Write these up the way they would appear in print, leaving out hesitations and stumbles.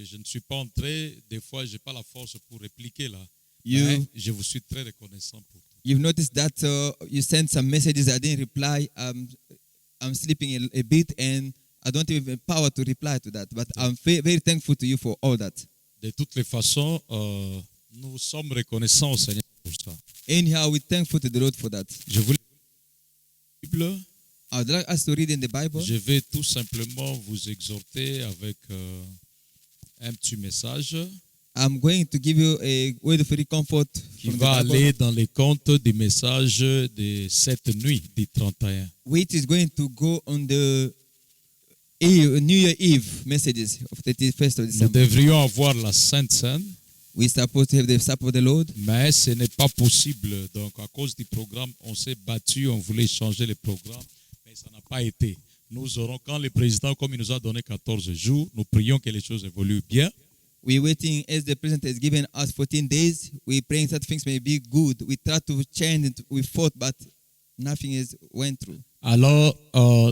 Je ne suis pas entré, des fois, je n'ai pas la force pour répliquer là. You, Mais je vous suis très reconnaissant pour tout. you've noticed that you sent some messages. I didn't reply. I'm sleeping a bit and I don't even have power to reply to that. But I'm very thankful to you for all that. De toutes les façons, nous sommes reconnaissants au Seigneur pour ça. Anyhow, we're thankful to the Lord for that. Je vous lis la Bible. I would like us to read in the Bible. Je vais tout simplement vous exhorter avec un petit message I'm going to give you a word of comfort qui from va the Bible, aller dans les comptes des messages de cette nuit du 31. which is going to go on the New Year Eve messages of the 31st of Nous December. devrions avoir la Sainte Seine, We're supposed to have the supper of the Lord, mais ce n'est pas possible. Donc, à cause du programme, on s'est battu, on voulait changer le programme, mais ça n'a pas été. Nous aurons, quand le président, comme il nous a donné 14 jours, nous prions que les choses évoluent bien. we're waiting as the President has given us 14 days. We're praying that things may be good. We try to change it. We fought, but nothing has went through. Alors,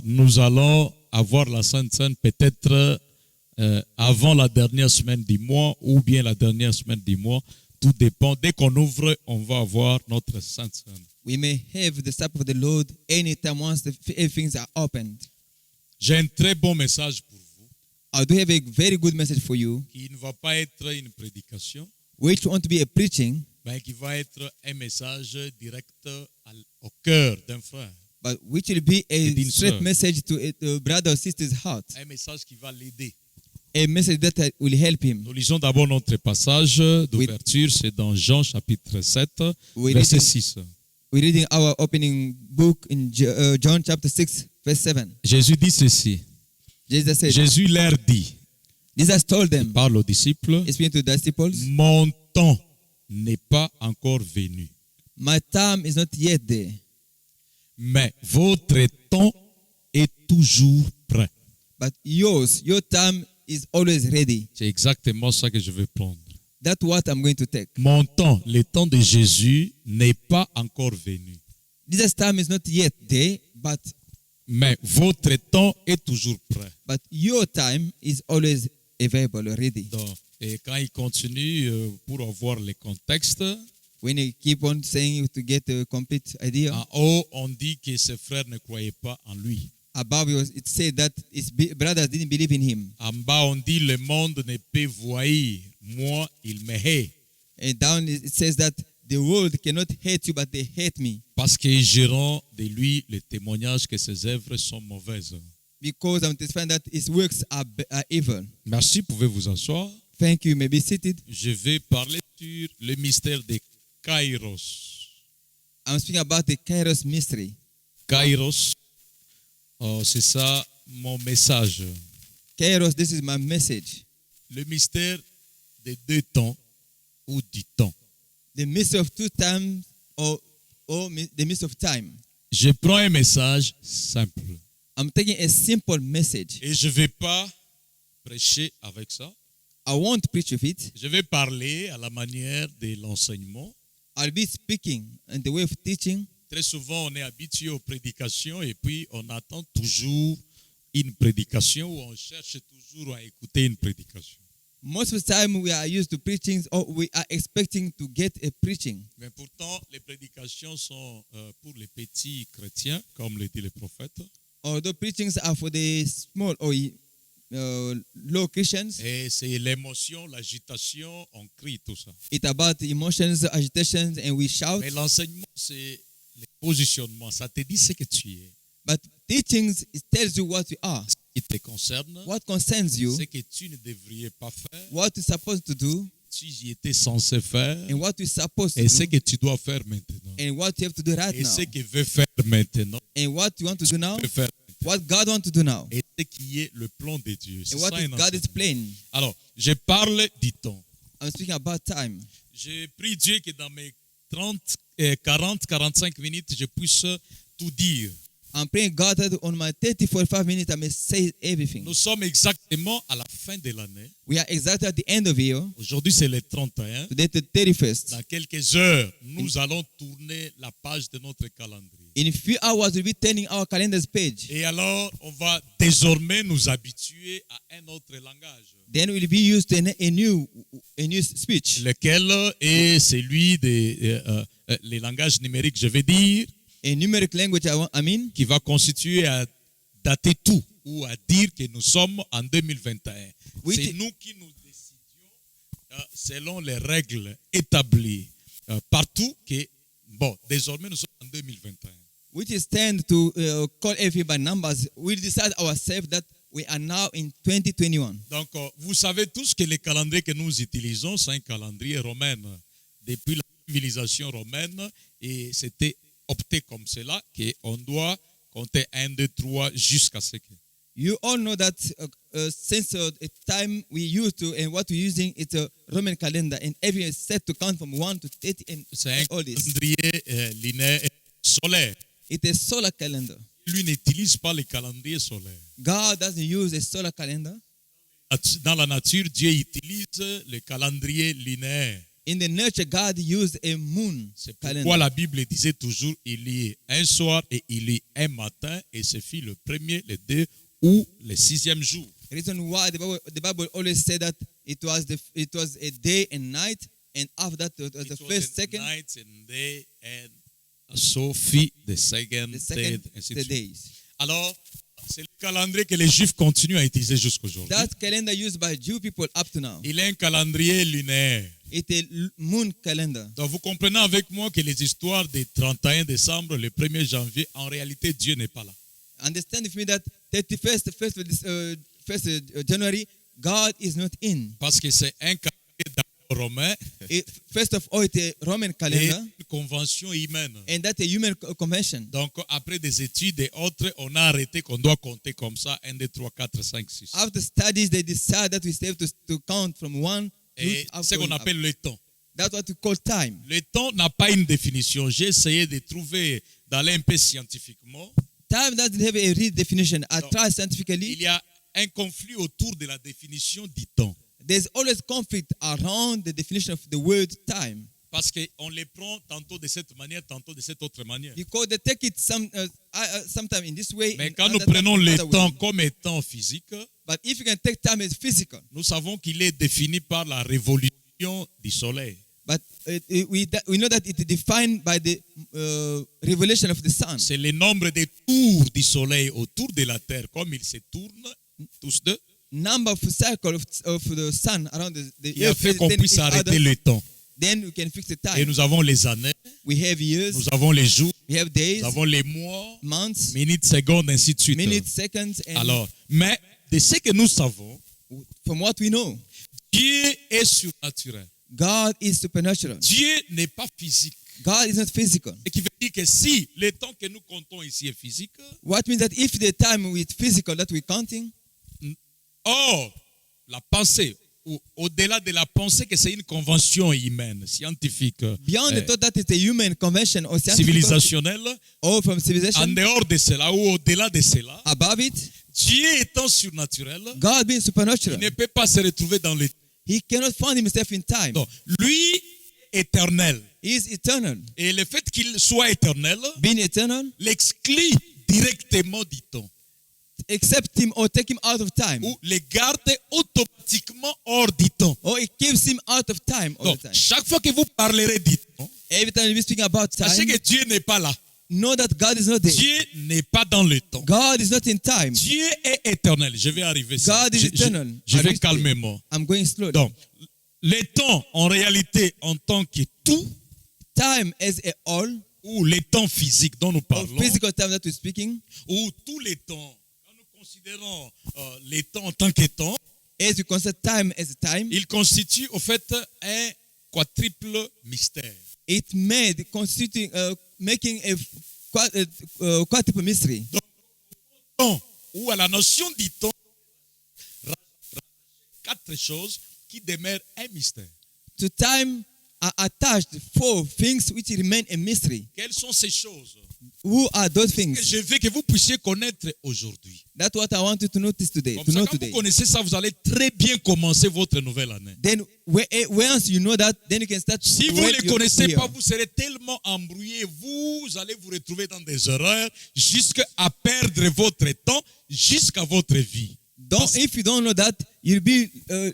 nous allons avoir la Sainte Seine peut-être avant la dernière semaine du mois ou bien la dernière semaine du mois. Tout dépend. Dès qu'on ouvre, on va avoir notre Sainte Seine. We may have the supper of the Lord anytime once things are opened. J'ai un très bon message pour vous I do have a very good message for you, qui ne va pas être une prédication, which want to be a preaching, mais qui va être un message direct au cœur d'un frère. but which will be a d'une straight sœur. message to a brother or sister's heart, Un message qui va l'aider. a message that will help him. Nous lisons d'abord notre passage d'ouverture, c'est dans Jean chapitre 7, We're verset reading, 6. we're reading our opening book in John chapter 6, verse 7. Jésus dit ceci. Jesus said, Jésus leur dit, Jesus told them, parle aux disciples, speaking to the disciples, mon temps n'est pas encore venu, my time is not yet there, mais votre temps est toujours prêt. but your time is always ready. C'est exactement ça que je veux prendre. That's what I'm going to take. Mon temps, le temps de Jésus n'est pas encore venu, Jesus' time is not yet there, mais votre temps est toujours prêt. but your time is always available already. Donc, et quand il continue, pour avoir le contexte, When you keep on saying to get a complete idea, en haut, on dit que ses frères ne croyaient pas en lui. above it said that his brothers didn't believe in him. En bas, on dit le monde ne peut voir, moi, il me hait. And down it says that the world cannot hate you, but they hate me, Parce qu'ils diront de lui le témoignage que ses œuvres sont mauvaises. because I'm testifying that his works are evil. Merci, pouvez vous asseoir. Thank you. You may be seated. Je vais parler sur le mystère de Kairos. I'm speaking about the Kairos mystery. Kairos, c'est ça mon message. Kairos, this is my message. Le mystère des deux temps ou du temps. The mystery of two times, or the mystery of time. Je prends un message simple I'm taking a simple message. et je ne vais pas prêcher avec ça. I won't preach with it. Je vais parler à la manière de l'enseignement. I'll be speaking in the way of teaching. Très souvent, on est habitué aux prédications et puis on attend toujours une prédication ou on cherche toujours à écouter une prédication. Most of the time we are used to preaching, or we are expecting to get a preaching. Mais pourtant, les prédications sont pour les petits chrétiens, comme le dit le prophète. Although preachings are for the small or low Christians, Et c'est l'émotion, l'agitation, on crie tout ça. it's about emotions, agitations, and we shout. Mais l'enseignement, c'est le positionnement. Ça te dit ce que tu es. But teachings, it tells you what you are, Ce qui te concerne, what concerns you, ce que tu ne devrais pas faire, what you're supposed to do, si j'y étais censé faire, and what you're supposed to et ce do, que tu dois faire maintenant. and what you have to do right Et now, ce que veut faire maintenant, and what you want to do now, veut faire maintenant. what God wants to do now, Et ce qui est le plan de Dieu. C'est and what ça is un God's enseignement. plan. Alors, je parle du temps. I'm speaking about time. Je prie Dieu que dans mes 40-45 minutes, je puisse tout dire. I'm praying God that on my 30-45 minutes I may say everything. Nous sommes exactement à la fin de l'année. We are exactly at the end of the year. Aujourd'hui, c'est le 31. Today, the 31st. Dans quelques heures, nous allons tourner la page de notre calendrier. In a few hours, we'll be turning our calendar's page. Et alors, on va désormais nous habituer à un autre langage, Then we'll be used to a new speech. lequel est celui des les langages numériques, je vais dire, A numeric language, I mean, qui va constituer à dater tout ou à dire que nous sommes en 2021. Oui, C'est nous qui nous décidions selon les règles établies partout que, bon, désormais nous sommes en 2021. which is tend to call everything by numbers. We'll decide ourselves that we are now in 2021. Donc, vous savez tous que le calendrier que nous utilisons, c'est un calendrier romain. Depuis la civilisation romaine, et c'était opté comme cela, qu'on doit compter 1, 2, 3 jusqu'à ce que. You all know that since a time we used to and what we're using, it's a Roman calendar, and every is set to count from 1 to 30 and C'est un all this. calendrier linéaire solaire. It's a solar calendar. Lui n'utilise pas le calendrier solaire. God doesn't use a solar calendar. Dans la nature, Dieu utilise le calendrier linéaire. In the nature, God used a moon C'est pourquoi calendar. la Bible disait toujours il y a un soir et il y a un matin, et ce fut le premier, le 2 ou le 6e jour. Reason why the Bible always said that it was a day and night, and after that it was the It was first, the second, night and day, and so fut the second, the third, second, ainsi de the suite. days. Alors, c'est le calendrier que les Juifs continuent à utiliser jusqu'aujourd'hui. That calendar used by Jew people up to now. Il est un calendrier lunaire. It's a moon calendar. Donc, vous comprenez avec moi que les histoires des 31 décembre, le 1er janvier, en réalité, Dieu n'est pas là. Understand with me that 1st January, God is not in. Parce que c'est un calendrier d'abord romain First of all, it's a Roman et calendar, une convention humaine. and that's a human convention. Donc, après des études et autres, on a arrêté qu'on doit compter comme ça 1, 2, 3, 4, 5, 6. After studies, they decide that we have to count from 1 Et to ce qu'on up. appelle le temps. That's what we call time. Le temps n'a pas une définition. J'ai essayé de trouver, d'aller un peu scientifiquement. Time doesn't have a real definition. I No. tried Il scientifically. y a un conflit autour de la définition du temps. There's always conflict around the definition of the word time, Parce qu'on les prend tantôt de cette manière, tantôt de cette autre manière. because they take it sometime in this way. Mais in quand nous other time prenons le another way. temps comme étant physique, But if you can take time as physical, nous savons qu'il est défini par la révolution du soleil. but we know that it is defined by the revelation of the sun. C'est le nombre de tours du soleil autour de la terre, comme ils se tournent tous deux, Number of cycles of the sun around the qui a earth, fait qu'on then puisse each arrêter other, le temps. then we can fix the Et time. nous avons les années, We have years, nous avons les jours, we have days, nous avons les mois, months, minutes, secondes, ainsi de suite. minutes, seconds, and Alors, mais de ce que nous savons, from what we know, Dieu est surnaturel. God is supernatural. Dieu n'est pas physique. God is not physical. Ce qui veut dire que si le temps que nous comptons ici est physique, What means that if the time with physical that we're counting, or la pensée, ou au-delà de la pensée que c'est une convention humaine, scientifique, beyond the thought that it's a human convention or scientific civilisationnelle, or from en civilization, dehors de cela ou au-delà de cela, above it, Dieu étant surnaturel, God being il supernatural, ne peut pas se retrouver dans le temps. He cannot find himself in time. Donc, lui, éternel. He is eternal. Et le fait qu'il soit éternel Being eternal, l'exclut directement du temps, accept him or take him out of time. ou le garde automatiquement hors du temps. Or it keeps him out of time all Donc, the time. chaque fois que vous parlerez du temps, Every time we speak about sachez time, que Dieu n'est pas là. know that God is not there. Dieu n'est pas dans le temps. God is not in time. Dieu est éternel. Je vais arriver ça. God is eternal. Je vais Understand? calmement. I'm going slowly. Donc, le temps, en réalité, en tant que tout, Time as a all, ou les temps physiques dont nous or parlons, physical time that we're speaking, ou tous les temps, quand nous considérons les temps en tant que temps, as we consider time as a time, il constitue au fait un quadruple mystère. it made constituting, making a quadruple mystery. Temps, ou à la notion du temps, quatre choses qui demeurent un mystère. To time are attached 4 things which remain a mystery. Quelles sont ces choses Who are those que things je veux que vous puissiez connaître aujourd'hui? That's what I want you to notice today. Comme To ça, know quand vous today. connaissez ça, vous allez très bien commencer votre nouvelle année. Then once you know that, then you can start. Si vous well ne les your connaissez year. pas, vous serez tellement embrouillé, vous allez vous retrouver dans des erreurs jusqu'à perdre votre temps, jusqu'à votre vie. If you don't know that, you'll be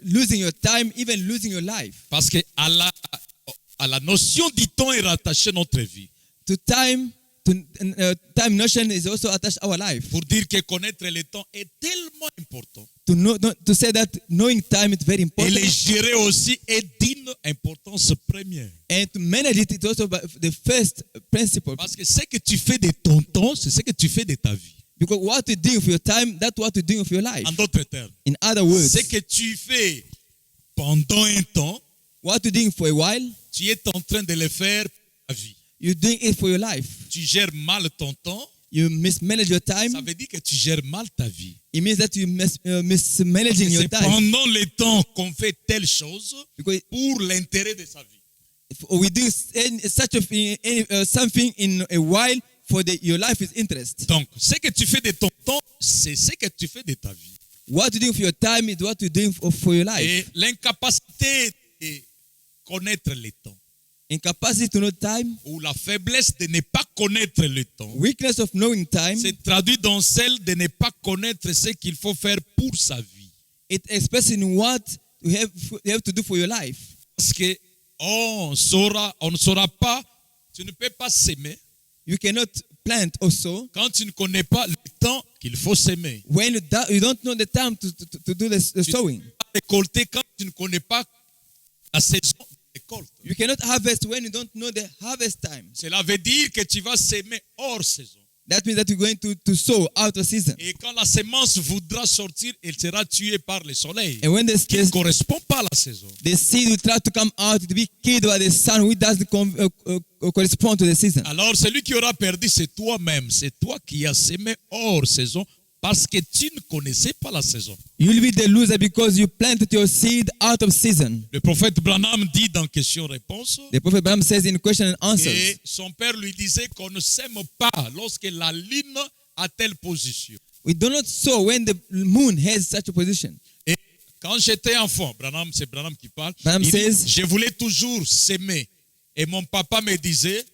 losing your time, even losing your life. Parce que à la notion du temps est rattachée notre vie. To time notion is also attached to our life. Pour dire que connaître le temps est tellement important. To say that knowing time is very Et important. les gérer aussi est d'une importance première. And to manage it is also the first principle. Parce que ce que tu fais de ton temps, c'est ce que tu fais de ta vie. Because what you do with your time, that's what you do with your life. En d'autres termes, In other words, ce que tu fais pendant un temps, what you're doing for a while, tu es en train de le faire pour ta vie. you're doing it for your life. Tu gères mal ton temps, You mismanage your ça time. veut dire que tu gères mal ta vie. It means that you mismanaging C'est your time. pendant le temps qu'on fait telle chose Because pour l'intérêt de sa vie. if we do such a thing, something in a while for your life is interest. Donc, ce que tu fais de ton temps, c'est ce que tu fais de ta vie. What you do for your time is what you're doing for your life. Et l'incapacité de connaître le temps, Incapacity to know time, ou la faiblesse de ne pas connaître le temps, weakness of knowing time, se traduit dans celle de ne pas connaître ce qu'il faut faire pour sa vie. it expresses in what you have to do for your life. Parce que on ne saura pas, tu ne peux pas s'aimer You cannot plant also quand tu ne connais pas le temps qu'il faut s'aimer. when you don't know the time to do the sowing. Tu ne peux pas récolter quand tu ne connais pas la saison de récolte. You cannot harvest when you don't know the harvest time. Cela veut dire que tu vas s'aimer hors saison. That means that you're going to sow out of season. Et quand la semence voudra sortir, elle sera tuée par le soleil, And when qui ne correspond pas à la saison. the seed will try to come out to be killed by the sun, which doesn't correspond to the season. Alors celui qui aura perdu, c'est toi-même. C'est toi qui as semé hors saison parce que tu ne connaissais pas la saison. You'll be the loser because you planted your seed out of season. Le prophète Branham dit dans question-réponse, The Prophet Abraham says in question and answers, et son père lui disait qu'on ne sème pas lorsque la lune a telle position. we do not sow when the moon has such a position. Et quand j'étais enfant, c'est Branham qui parle, Branham il dit, says- je voulais toujours s'aimer. Et mon papa me disait,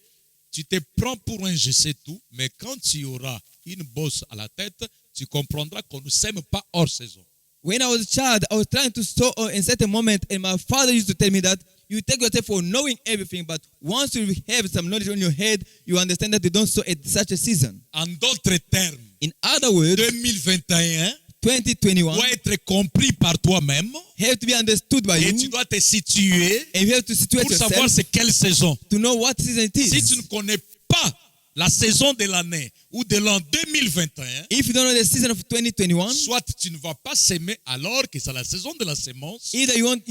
tu te prends pour un je sais tout, mais quand tu auras une bosse à la tête, tu comprendras qu'on ne sème pas hors saison. When I was a child, I was trying to sow in a certain moment, and my father used to tell me that you take yourself for knowing everything, but once you have some knowledge on your head, you understand that you don't sow at such a season. En d'autres termes, In other words, 2021 2021 doit être compris par toi-même have to be understood by et you, tu dois te situer and you have to situate pour savoir yourself c'est quelle saison. to know what season it Si tu ne is. connais pas la saison de l'année ou de l'an 2021, If you don't know the season of 2021, soit tu ne vas pas s'aimer alors que c'est la saison de la sémence, either you won't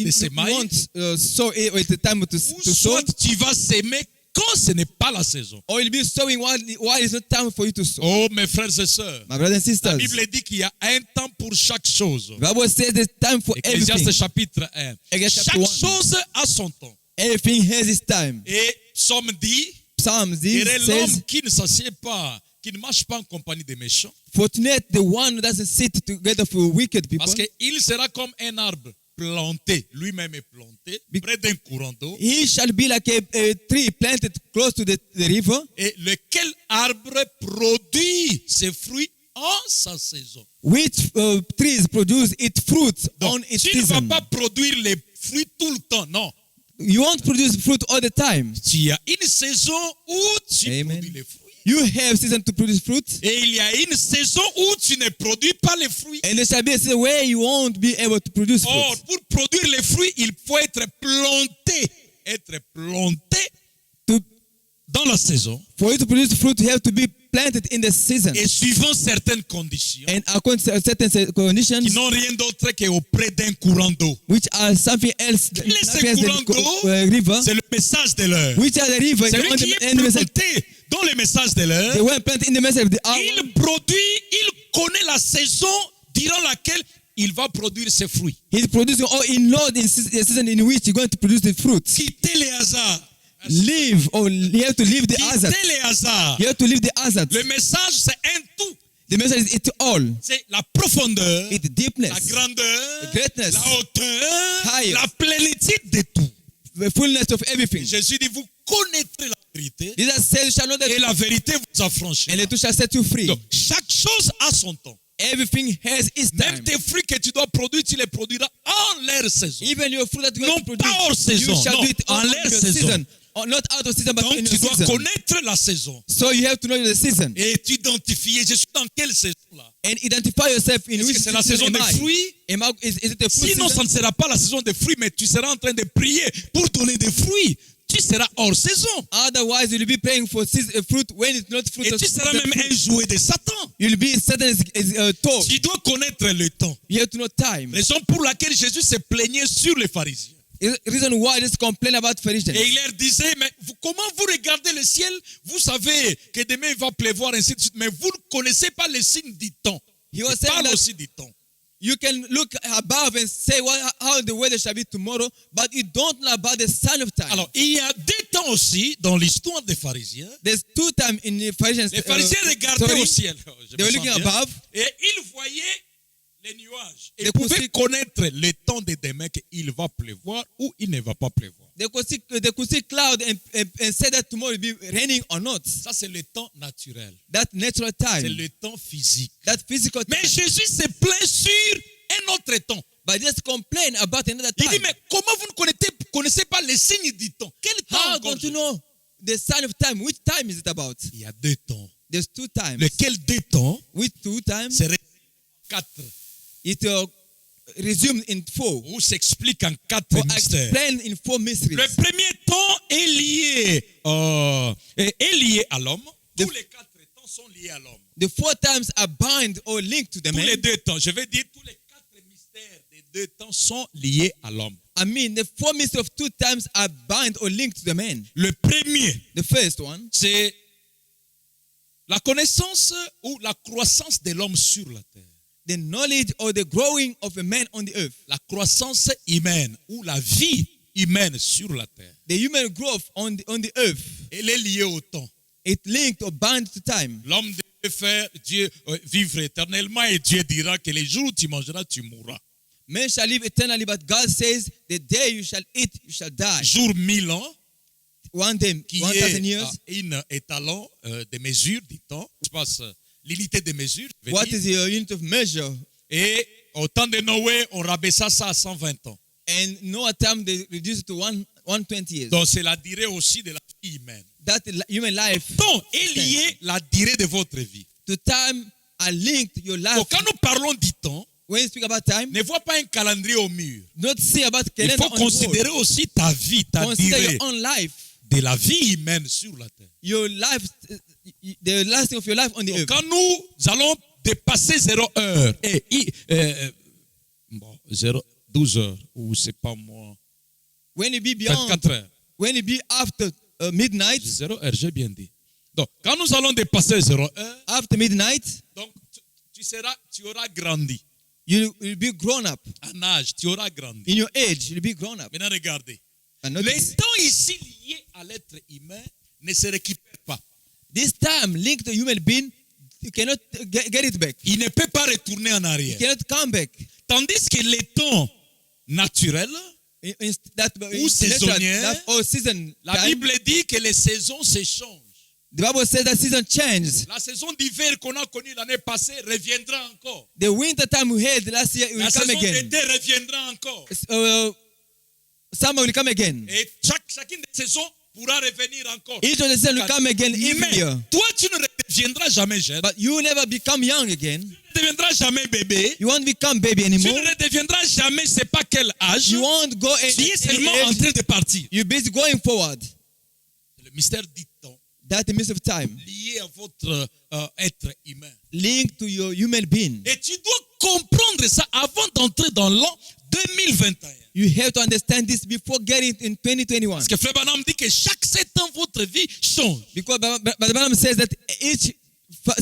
sow it or it's the time ou to sow, soit tu vas s'aimer quand ce n'est pas la saison. or you'll be sowing while it's not time for you to sow. Oh mes frères et sœurs, My brothers and la sisters, Bible dit qu'il y a un temps pour chaque chose. the Bible says there's time for Ecclésiaste everything. chapitre 1. Ecclésiaste Chaque chapter 1. chose a son temps. Everything has its time. Et Psaume dit, Psalms heureux says, l'homme qui ne s'assied pas, qui ne marche pas en compagnie des méchants, fortunate the one who doesn't sit together for wicked people. parce qu'il sera comme un arbre planté, lui-même est planté, près d'un courant d'eau, He shall be like a tree planted close to the river, et lequel arbre produit ses fruits en sa saison. which trees produce its fruits on Donc, its tu ne vas season. pas produire les fruits tout le temps, non. You won't produce fruit all the time. Tu as une saison où tu Amen. produis les fruits. You have season to produce fruit, Et il y a une saison où tu ne produis pas les fruits. and there shall be a season where you won't be able to produce Or, fruit. pour produire les fruits, il faut être planté. Être planté To, dans la saison for you to produce fruit, you have to be planted in the season. et suivant certaines conditions And according to certain qui conditions, n'ont rien d'autre qu'auprès d'un courant d'eau. which are something else, Quel est ce nothing else courant than d'eau? river, C'est le message de l'heure. which are the river, Celui on qui est the message. planté dans le message de They l'heure, were planted in the message of the hour. il produit, il connaît la saison durant laquelle il va produire ses fruits. He's producing, or in Lord, in the season in which you're going to produce the fruits. Quittez les hasards. Live, or you have to leave the hazard. Quittez les hasards. You have to leave the hazard. Le message, c'est un tout. The message is it's all. C'est la profondeur, It's la deepness, grandeur, greatness, la hauteur, highest. la plénitude de tout. the fullness of everything. Jésus dit, vous connaîtrez la vérité Jesus says, you shall know et that, la vérité vous affranchira. and the truth shall set you free. Donc, chaque chose a son temps. Everything has its Même time. tes fruits que tu dois produire, tu les produiras en leur saison. Even your fruit that you Non have to pas hors produce, saison, you shall non, do it en on leur your saison. season. Or not out of season, but Donc in tu your dois season. connaître la saison So you have to know the season et t'identifier. Je suis dans quelle saison là? and identify yourself in Est-ce which que c'est la season saison am des I? fruits? Is it a fruit Sinon, ça season? ne sera pas la saison des fruits, mais tu seras en train de prier pour donner des fruits. Tu seras hors saison. Otherwise, you'll be praying for fruit when it's not fruit. Et tu seras même un jouet de Satan. You'll be Satan is told. Tu dois connaître le temps. You have to know time. Raison pour laquelle Jésus se plaignait sur les pharisiens. Reason why this complain about Pharisees. Et il leur disait, mais comment vous regardez le ciel? Vous savez que demain il va pleuvoir, ainsi de suite, mais vous ne connaissez pas les signes du temps. He was Il saying parle that aussi du temps. you can look above and say how the weather shall be tomorrow, but you don't know about the sign of time. Alors, il y a deux temps aussi dans l'histoire des pharisiens. There's two times in the Pharisees. Les pharisiens regardaient story. au ciel. Je They me were sens looking bien. above. Et ils voyaient les nuages. They Ils could pouvaient see- connaître le temps de demain qu'il va pleuvoir ou il ne va pas pleuvoir. They could see cloud and say that tomorrow will be raining or not. Ça, c'est le temps naturel. That natural C'est time. le temps physique. That physical time. Mais Jésus se plaint sur un autre temps. But just complain about another Il dit, time. mais comment vous ne connaissez pas les signes du temps? Quel temps How encore, don't you Jésus? know the sign of time? Which time is it about? Il y a deux temps. There's two times. Lequel deux temps? Which two times? C'est quatre. It resumed in four. Ou s'explique en quatre Or mystères. explained in four mysteries. Le premier temps est lié à l'homme. Tous les quatre temps sont liés à l'homme. The four times are bound or linked to the Tous les man. deux temps, je vais dire tous les quatre mystères des deux temps sont liés à l'homme. I mean, the four mysteries of two times are bound or linked to the man. Le premier, The first one, c'est la connaissance ou la croissance de l'homme sur la terre. the knowledge or the growing of a man on the earth. La croissance humaine ou la vie humaine sur la terre. The human growth on the earth. Elle est liée au temps. It linked or bound to time. L'homme devait faire Dieu vivre éternellement et Dieu dira que les jours où tu mangeras, tu mourras. Man shall live eternally, but God says, the day you shall eat, you shall die. Jour 1000 ans, One day, qui 1,000 est years. un étalon de mesure du temps, je passe l'unité de mesure. je veux What dire. is your unit of measure? Et au temps de Noé, on rabaissa ça à 120 ans. And Noah time they reduced it to 120 years. Donc c'est la durée aussi de la vie humaine. That human life Donc est lié la durée de votre vie. to time are linked your life. Donc quand nous parlons du temps, When you speak about time, ne vois pas un calendrier au mur. not see about Il calendar faut on the wall. considérer aussi ta vie, ta Consider durée your own life, de la vie humaine sur la terre. your life, the lasting of your life on the Donc, earth. quand nous allons dépasser 0 heure et 12 heures ou c'est pas moi When you be beyond, 24 heures. when you be after midnight, 0 heure, j'ai bien dit. Donc quand nous allons dépasser 0 heure, after midnight, donc tu auras grandi you will be grown up. en âge, tu auras grandi. In your age, you'll be grown up. Maintenant regardez, And les notice, temps ici liés à l'être humain ne se récupèrent pas. this time linked to human being, you cannot get it back. Il ne peut pas retourner en You arrière. cannot come back. Tandis que les temps naturels, Ou saisonnier, or season la time, Bible dit que les saisons se changent. the Bible says that season changes. La saison d'hiver qu'on a connue l'année passée reviendra encore. The winter time we had last year will La come saison again. d'été reviendra encore. Summer will come again. Et chacune des saisons pourra revenir encore. Each of the season will come again every Mais year. toi, tu ne reviendras jamais jeune. But you will never become young again. Tu ne deviendras jamais bébé. You won't become baby Tu anymore. ne redeviendras jamais, c'est pas quel âge. You won't go Tu es seulement en age. train de partir. You're busy going forward. C'est le mystère du temps That's the midst of time. lié à votre être humain. Linked to your human being. Et tu dois comprendre ça avant d'entrer dans l'an 2021. You have to understand this before getting in 2021. Parce que Frère Branham dit que chaque 7 ans, votre vie change. Because the Bible says that each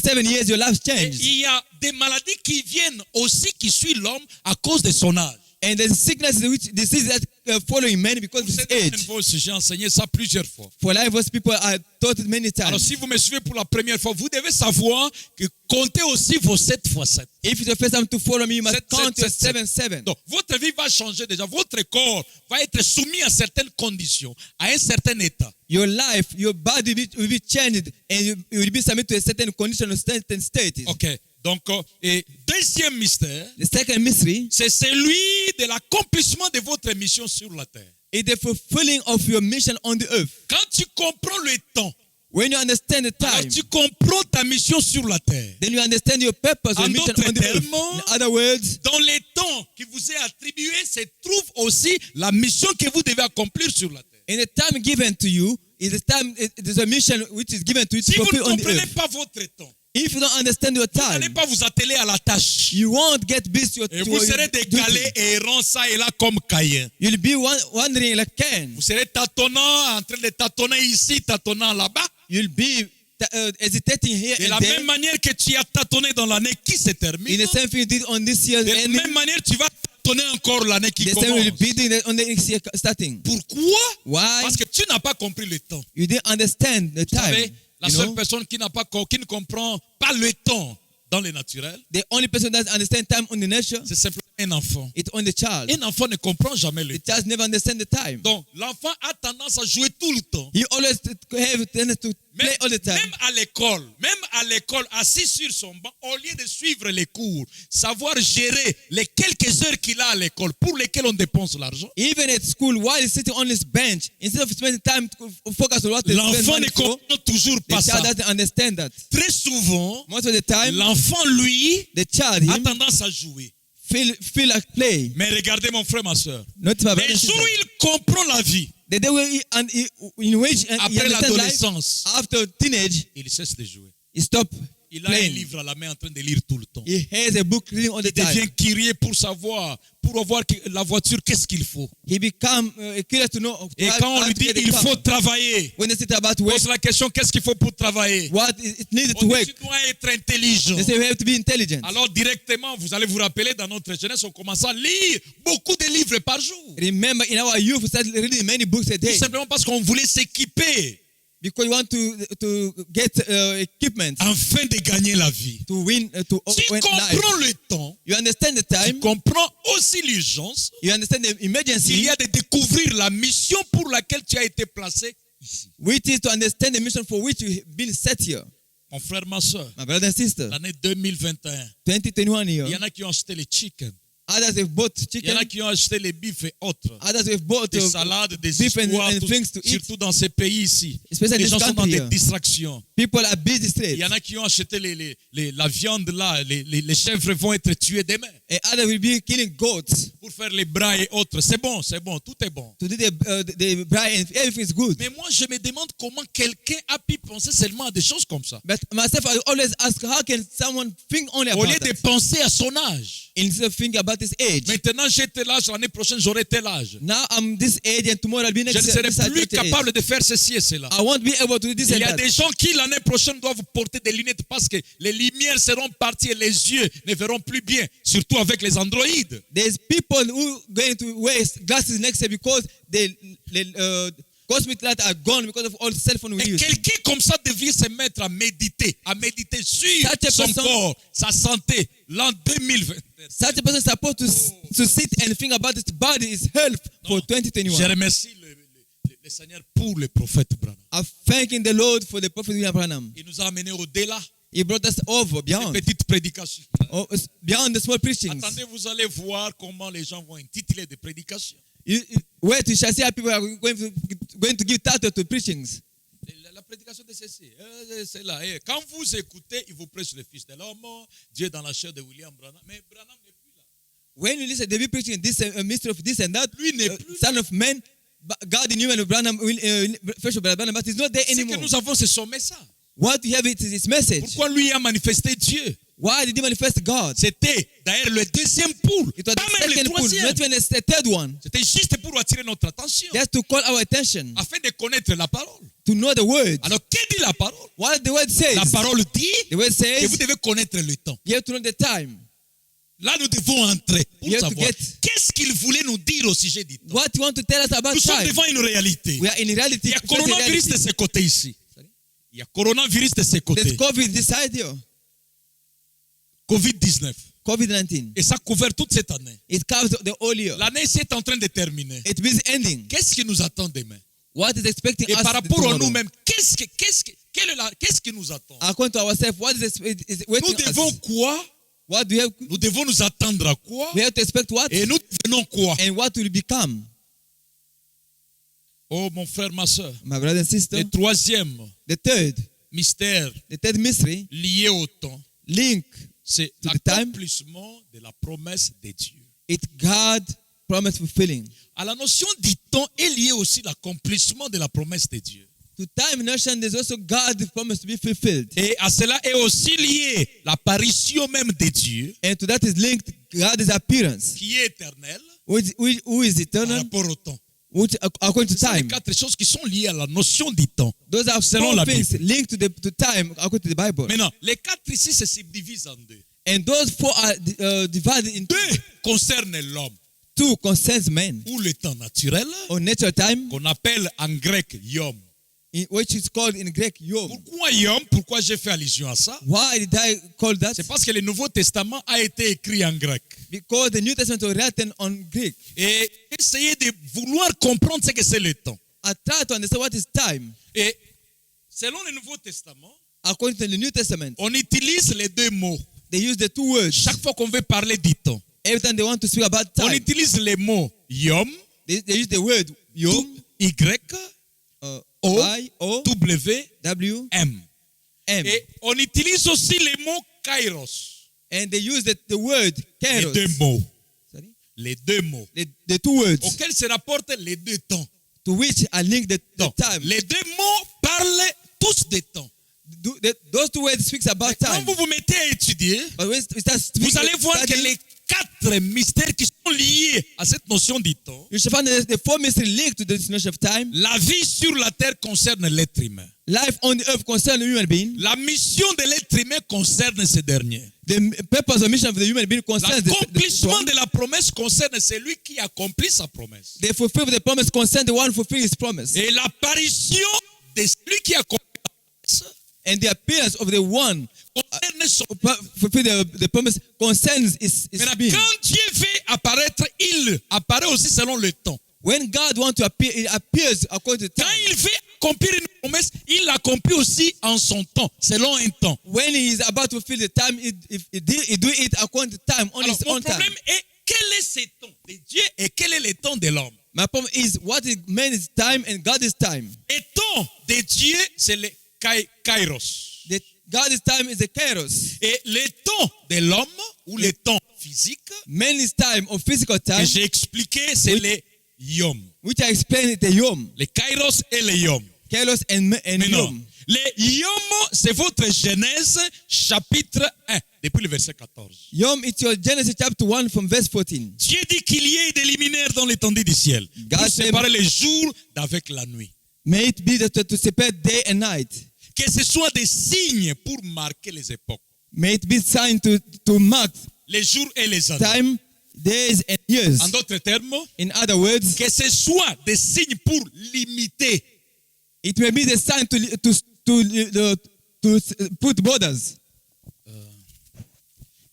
7 years your life Et changes. il y a des maladies qui viennent aussi, qui suivent l'homme à cause de son âge. And there's sickness which disease that following many because of his Cette age. fois aussi, j'ai enseigné ça plusieurs fois. For Lifehouse people are taught it many Alors, times. si vous me suivez pour la première fois, vous devez savoir que comptez aussi vos 7x7. If it's the first time to follow me, you must Sept, count sept, your sept, 7-7. Donc, votre vie va changer déjà. Votre corps va être soumis à certaines conditions, à un certain état. Your life, your body will be changed and you will be submitted to a certain condition or certain status. Ok. Donc, et deuxième mystère, The second mystery c'est celui de l'accomplissement de votre mission sur la terre. is the fulfilling of your mission on the earth. Quand tu comprends le temps, When you understand the alors time, tu comprends ta mission sur la terre. then you understand your purpose, your En mission d'autres on the earth. termes, In other words, dans les temps qui vous est attribué, se trouve aussi la mission que vous devez accomplir sur la terre. in the time given to you, is the time. It is a mission which is given to you to Si vous ne fulfill on the comprenez earth. pas votre temps, If you don't understand your vous n'allez time, pas vous atteler à la tâche. you won't get busy Et vous serez décalé et errant ça et là comme Caïn. You'll be wandering like Cain. Vous serez tâtonnant, en train de tâtonner ici, tâtonnant là-bas. You'll be hesitating here De la and même there. manière que tu as tâtonné dans l'année qui se termine, In the same thing you did on this year's de la ending, même manière tu vas tâtonner encore l'année qui the same will commence. be doing that on the next year starting. Pourquoi? Why? Parce que tu n'as pas compris le temps. You didn't understand the Vous savez, time. la You seule know? personne qui ne comprend pas le temps dans le naturel, The only person that understands time on the nature, c'est simplement un enfant. it's on the child. Un enfant ne comprend jamais le The temps. child never understands the time. Donc, l'enfant a tendance à jouer tout le temps. He always have tended to play all the time. Même à l'école, assis sur son banc, au lieu de suivre les cours, savoir gérer les quelques heures qu'il a à l'école pour lesquelles on dépense l'argent, Even at school, while he's sitting on his bench, instead of spending time to focus on what they spend l'enfant money ne for, comprend toujours the pas ça. child doesn't understand that. Très souvent, Most of the time, l'enfant, lui, the child a him tendance à jouer. feel like play. Mais regardez mon frère, ma soeur. Not my brother Les and jours sister. où il comprend la vie, The day where in which he après understands life, l'adolescence, after teenage, il cesse de jouer. he stop Il a un playing. livre à la main en train de lire tout le temps. He has a book reading all the Il devient time. curieux pour savoir, pour avoir la voiture, qu'est-ce qu'il faut. He become curious to know Et how- quand on how lui to dit get a il car. faut travailler, When they sit about on work, pose la question qu'est-ce qu'il faut pour travailler. what is it needed On to dit work? tu dois être intelligent. They say we have to be intelligent. Alors directement, vous allez vous rappeler, dans notre jeunesse, on commence à lire beaucoup de livres par jour. Remember, in our youth, we started reading many books a Tout day simplement parce qu'on voulait s'équiper because we want to get equipment afin de gagner la vie. to win Tu win life. comprends le temps, You understand the tu time. comprends aussi l'urgence. You understand the Il emergency, y a de découvrir la mission pour laquelle tu as été placé ici. which is to understand the mission for which you've been set here. Mon frère, ma soeur, My brother and sister, l'année 2021, 2021 il y here. en a qui ont acheté les chicken. Others have bought Il y chicken. en a qui ont acheté les bifs et autres. Others have bought Des salades, des beef histoires, and things to eat. surtout dans ces pays ici. Especially Les this gens sont dans country des here. distractions. People are busy Il straight. y en a qui ont acheté la viande là, les chèvres vont être tuées demain And others will be killing goats pour faire les bras et autres. C'est bon, tout est bon. to do the bride and everything is good. Mais moi, je me demande comment quelqu'un a pu penser seulement à des choses comme ça. But myself, I always ask, how can someone think only Au about lieu de that penser à son âge. instead of thinking about his age? Maintenant, j'ai tel âge, l'année prochaine, j'aurai tel âge. Now I'm this age and tomorrow I'll be Je next ne serai this age. plus capable de faire ceci et cela. I won't be able to do this Il and y a that. des gens qui l'année prochaine doivent porter des lunettes parce que les lumières seront parties et les yeux ne verront plus bien, surtout avec les androïdes. There's people who going to wear glasses next year because the cosmic light are gone because of all the cell phone we Et use. quelqu'un comme ça devrait se mettre à méditer sur Such a son person- corps, sa santé, l'an 2020. Such a person is supposed to sit and think about his body, his health for Je 2021. remercie le Seigneur pour le prophète Branham. I'm thanking the Lord for the prophet William Branham. Il nous a amenés au-delà He brought us over des beyond petites prédications. beyond the small preachings. Attendez, vous allez voir comment les gens vont intituler des prédications. Where to shall see how people are going to give title to preachings. La prédication de ceci, c'est là. Quand vous écoutez, il vous prêche le Fils de l'homme, Dieu dans la chair de William Branham. Mais Branham n'est plus là. When you listen, they be preaching this mystery of this and that. Lui n'est plus Son of man, God in human Branham, first of Branham, but he's not there Ce que anymore. nous avons, c'est son message. What you have it is his message. Pourquoi lui a manifesté Dieu? Why did he manifest God? C'était d'ailleurs le deuxième poule, It was pas the même le second pull, troisième. not even the third one. C'était juste pour attirer notre attention, Just to call our attention, afin de connaître la parole. to know the word. Alors, que dit la parole? What the word says. La parole dit The word que says vous devez connaître le temps. you have to know the time. Là, nous devons entrer pour You have to savoir get- qu'est-ce qu'il voulait nous dire au sujet du temps. What you want to tell us about Nous sommes time? devant une réalité. We are in reality. Il y a facing reality. coronavirus de ce côté ici. Il y a coronavirus de ce There's côté. COVID this side here. Covid-19. COVID-19. Et ça couvre toute cette année. It covers the whole year. L'année ici est en train de terminer. It means ending. Qu'est-ce qui nous attend demain? What is expecting Et us par rapport à tomorrow? nous-mêmes, qu'est-ce qui nous attend? According to ourselves, what is waiting Nous devons us? quoi? What do we have? Nous devons nous attendre à quoi? We have to expect what? Et nous devenons quoi? And what will become? Oh mon frère, ma soeur. My brother and sister. Le troisième The third mystery lié au temps, link c'est to the time. l'accomplissement de la promesse de Dieu. It God promise fulfilling. À la notion du temps est lié aussi l'accomplissement de la promesse de Dieu. To time notion, there's also God's promise to be fulfilled. Et à cela est aussi lié l'apparition même de Dieu, And to that is linked God's appearance, qui est éternel who is par eternal, rapport au temps. which according to Ce sont les time. quatre choses qui sont liées à la notion du temps. Those are selon four la things Bible. linked to time according to the Bible. Maintenant, les quatre ici se subdivisent en deux. And those four are divided into Deux concernent l'homme, two concerns men. ou le temps naturel, Or natural time, qu'on appelle en grec yom. which is called in Greek yom. Pourquoi yom? Pourquoi j'ai fait allusion à ça? Why did I call that? C'est parce que le Nouveau Testament a été écrit en grec. Because the New Testament was written on Greek. Et essayez de vouloir comprendre ce que c'est le temps. I try to understand what is time. Et selon le Nouveau Testament, According to the New Testament, on utilise les deux mots. they use the two words. Chaque fois qu'on veut parler du temps, Every time they want to speak about on time, utilise les mots yom, they use the word yom, y, O, I-O, W, W, M. M. Et on utilise aussi les mots kairos. And they use the word Les kairos. deux mots. Sorry? Les deux mots. The two words Auxquels se rapportent les deux temps. to which I link the Donc, time. les deux mots parlent tous des temps. Those two words speaks about Quand time. vous vous mettez à étudier, But when we start speaking, vous allez voir que studying, les quatre mystères qui sont liés à cette notion du temps, you shall find the four mysteries linked to this notion of time. la vie sur la terre concerne l'être humain. Life on the earth concerns the human being. La mission de l'être humain concerne ce dernier. The purpose or mission of the human being concerns L'accomplissement de la promesse concerne celui qui accomplit sa promesse. the fulfill the promise concerns the one fulfilling his promise. Et l'apparition de celui qui accomplit la promesse And the appearance of the one concerne son. fulfill the promise concerns his Maintenant, being. quand Dieu fait apparaître, il apparaît aussi selon le temps. When God wants to appear, it appears according to Quand time. il fait accomplir une promesse, il l'accomplit aussi en son temps, selon un temps. When he is about to fulfill the time, he do it according to time, on Alors, his mon own time. problème est, quel est ce temps de Dieu et quel est le temps de l'homme? My problem is what is man is time and God is time. Et temps de Dieu, c'est le kairos. The God is time is the kairos. Et le temps de l'homme, ou le temps physique, Man is time or physical que time, j'ai expliqué, c'est le yom. which I explained it the yom. Le kairos et le yom. Kairos and Mais non, yom. le yom, c'est votre Genèse, chapitre 1, depuis le verset 14. Yom, it's your Genesis chapter 1 from verse 14. Dieu dit qu'il y ait des luminaires dans l'étendue du ciel pour God séparer les jours d'avec la nuit. May it be to separate day and night. Que ce soit des signes pour marquer les époques, May it be sign to mark les jours et les années. time, days, and years. En d'autres termes, In other words, que ce soit des signes pour limiter, it may be the sign to put borders.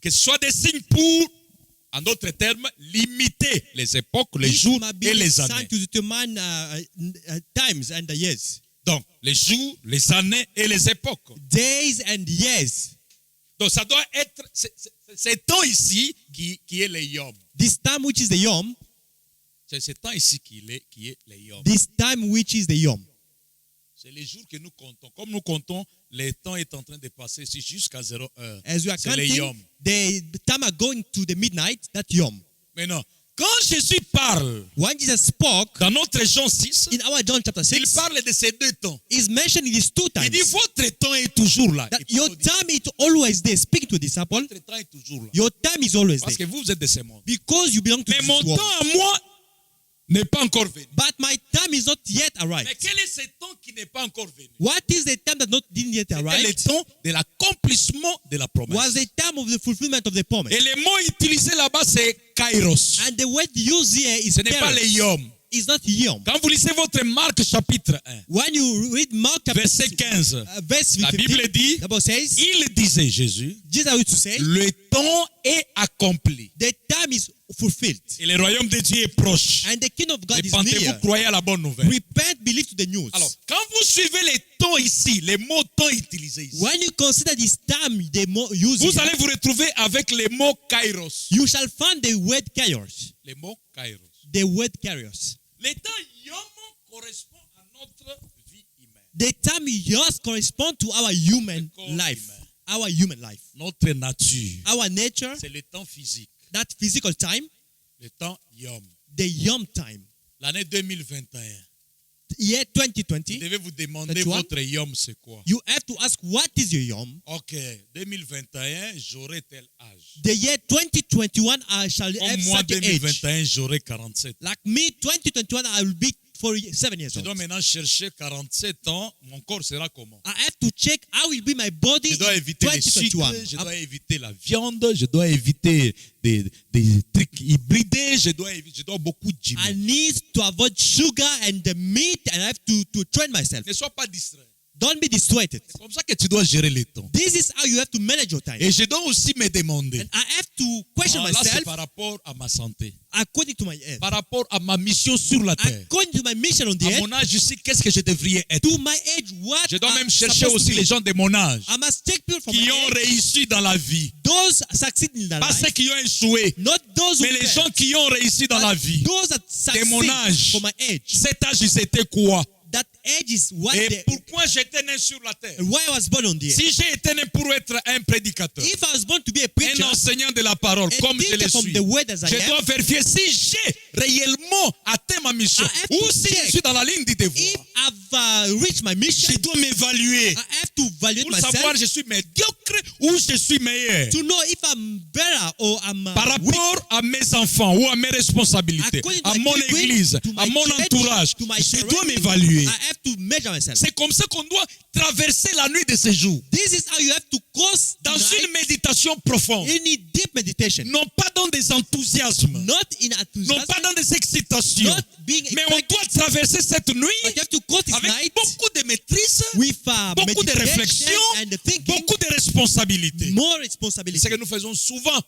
que ce soit des signes pour, en d'autres termes, limiter les époques, les jours et les années. to determine times and the years. Donc, les jours, les années et les époques. Days and years. Donc, ça doit être ce temps ici qui est le yom. This time which is the yom, C'est ce temps ici qui est le yom. this time which is the yom. C'est les jours que nous comptons. Comme nous comptons, le temps est en train de passer ici jusqu'à 0 heure. As we are C'est le counting, yom. the time are going to the midnight, that yom. Maintenant, quand Jésus parle When Jesus spoke dans notre Jean 6, in our John chapter il 6, parle de ces deux temps. is mentioned in these two Il dit, times. votre temps est toujours là. That Il your parle de- time is always there. Speaking to the disciple, Votre temps est toujours là. your time is always Parce que there. vous êtes de ce monde. Because you belong to Mais this mon world. temps à moi n'est pas encore venu. but my time is not yet Mais arrived. quel est ce temps qui n'est pas encore venu? What is the time that didn't yet C'est le arrive? temps de l'accomplissement de la promesse. Was the time of the fulfillment of the promise. Et le mot utilisé là-bas, c'est kairos. And the word used here is Ce n'est pas les kairos. yom. It's not yom. Quand vous lisez votre Marc chapitre 1, When you read Mark chapter verset 15, verse la 15, Bible dit, the Bible says, il disait, Jésus, Jesus used to say, le temps est accompli. the time is fulfilled. Et le royaume de Dieu est proche. And the kingdom of God is Répentez-vous, near. croyez à la bonne nouvelle. Repent, believe to the news. Alors, quand vous suivez les temps ici, les mots temps utilisés ici, When you consider this time the more used, vous allez vous retrouver avec les mots kairos. you shall find the word kairos. Les mots kairos. The word kairos. Le temps yom correspond à notre vie humaine. The time yours correspond to our human corps life. humain. Our human life. Notre nature, Our nature, c'est le temps physique. that physical time, Le temps yom. the yom time. L'année 2021. Year Vous 2020, devez vous demander 21. votre yom c'est quoi? you have to ask what is your yom. Ok, 2021, j'aurai tel âge. The year 2021, I shall Comme have moi, such age. 2021, j'aurai 47. Like me, 2021, I will be 47 years Je old. dois maintenant chercher 47 ans. Mon corps sera comment? I have to check how will be my body Je in dois éviter les sucres, 2021. je dois éviter la viande, je dois éviter des trucs hybridés, je dois beaucoup I gymmer. need to avoid sugar and the meat, and I have to train myself. Ne sois pas distrait. Don't be distracted. C'est comme ça que tu dois gérer le temps. This is how you have to manage your time. Et je dois aussi me demander. And I have to question Là, c'est myself par rapport à ma santé, according to my health. par rapport à ma mission sur la terre. According to my mission on the À earth, mon âge ici, qu'est-ce que je devrais être? to my age, what Je dois même I'm chercher supposed to aussi be. les gens de mon âge I must take people from qui my ont age, réussi dans la vie. those succeed in their Pas ceux life, qui ont échoué, not those who mais les fail, gens qui ont réussi dans la but vie. those that De mon succeed âge. for my age. Cet âge, c'était quoi? That age is what Et the, pourquoi j'étais né sur la terre? why I was born on the earth. Si j'ai été né pour être un prédicateur, If I was born to be a un preacher, enseignant de la parole, a comme je teacher le from suis, the word as I je am, dois vérifier si j'ai réellement atteint ma mission I have ou to si check. je suis dans la ligne du if devoir. I've reached my mission, Je dois m'évaluer I have to evaluate pour savoir myself je suis médiocre ou je suis meilleur. to know if I'm better or I'm Par weak. rapport à mes enfants ou à mes responsabilités, According to à my mon children, église, to my à mon church, entourage, to my je dois surrounding, m'évaluer. I have to measure myself. C'est comme ça qu'on doit traverser la nuit de ces jours This is how you have to cross the dans night une méditation profonde, in a deep meditation. non pas dans des enthousiasmes, Not in non enthusiasm, pas dans des excitations, not being mais on excited, doit traverser cette but nuit you have to cross this avec night beaucoup de maîtrise, with beaucoup de meditation réflexion, and thinking, beaucoup de responsabilités. more C'est responsibility. ce que nous faisons souvent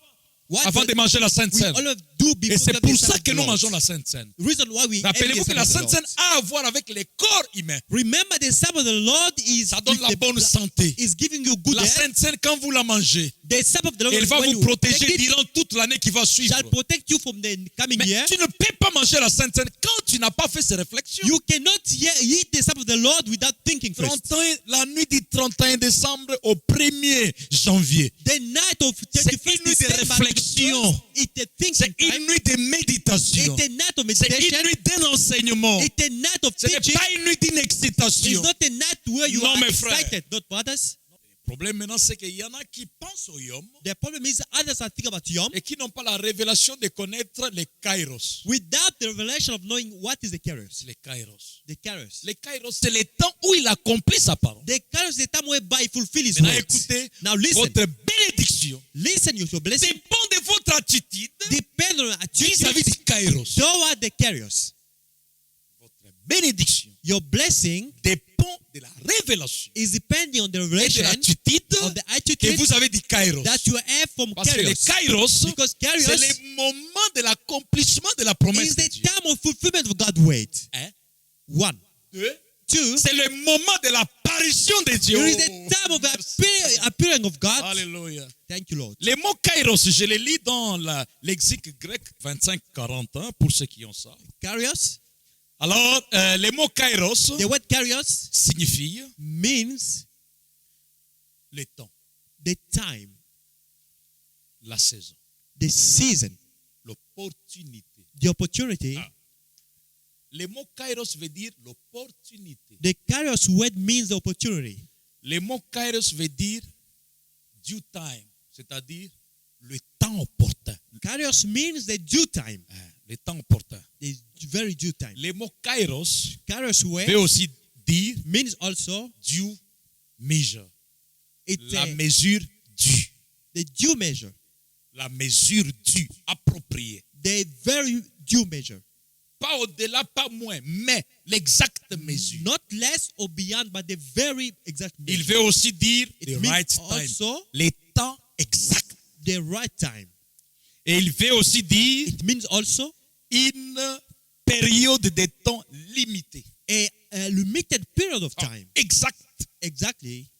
What avant de manger la Sainte we Seine. all do Et before c'est the pour supper ça of que the nous Lord. mangeons la Sainte Seine. Reason why we Rappelez-vous eat que the la supper of Sainte the Seine Lord. a à voir avec le corps humain. Remember the Sabbath of the Lord is Ça donne with la the- bonne santé. is giving you good La health. Sainte Seine, quand vous la mangez, The Sabbath of the Lord elle va when vous you protéger take it, durant toute l'année qui va suivre. shall protect you from the coming Mais year. tu ne peux pas manger la Sainte Seine quand tu n'as pas fait ces réflexions. You cannot eat the Sabbath of the Lord without thinking first. 31, la nuit du 31 décembre au 1er janvier. The night of C'est 31st une nuit de December, réflexion. it's a thinking C'est time. une nuit de méditation. It's a night of C'est meditation. une nuit d'un enseignement. It's a night of Ce n'est teaching. pas une nuit d'une It's excitation. not a night where you Non, are mes frères. excited, not brothers. Le problème maintenant, c'est qu'il y en a qui pensent au Yom The problem is others are thinking about Yom et qui n'ont pas la révélation de connaître les Kairos. without the revelation of knowing what is the Kairos. Les Kairos. The Kairos. Les Kairos, c'est le temps où il accomplit sa parole. The Kairos is the time whereby he fulfills his Maintenant, word. écoutez, Now listen. votre bénédiction Listen, your blessing dépend de votre attitude depends on your vis-à-vis attitude du Kairos. toward the Kairos. Votre bénédiction Your blessing dépend de la révélation is depending on the et de revelation l'attitude of the que attitude vous avez du Kairos. that you have from Parce que le Kairos. Kairos, Because c'est Kairos le moment de l'accomplissement de la promesse is de the Dieu. time of fulfillment of God's word. Un, One. deux, Two, c'est le moment de l'apparition de Dieu. it is the time of the appearing of God. Alléluia. Thank you, Lord. Les mots Kairos, je les lis dans le lexique grec 25-40 pour ceux qui ont ça. Kairos. Alors, les mots Kairos The word Kairos signifie means le temps, the time, la saison, the season, l'opportunité. the opportunity. Ah. Le mot Kairos veut dire l'opportunité. The Kairos word means the opportunity. Le mot Kairos veut dire due time, c'est-à-dire le temps opportun. Kairos means the due time. le temps opportun. the very due time. Le mot kairos Kairos veut way aussi dire means also due measure. it's La mesure due. the due measure, La mesure due, appropriée. the very due measure. Pas au-delà, pas moins, mais l'exacte mesure. Not less or beyond, but the very exact Il measure. veut aussi dire It the means right time. also Les temps exacts. the right time. Et il veut aussi dire It means also une période de temps limitée. a limited period of Ah, time. exact. Exactly.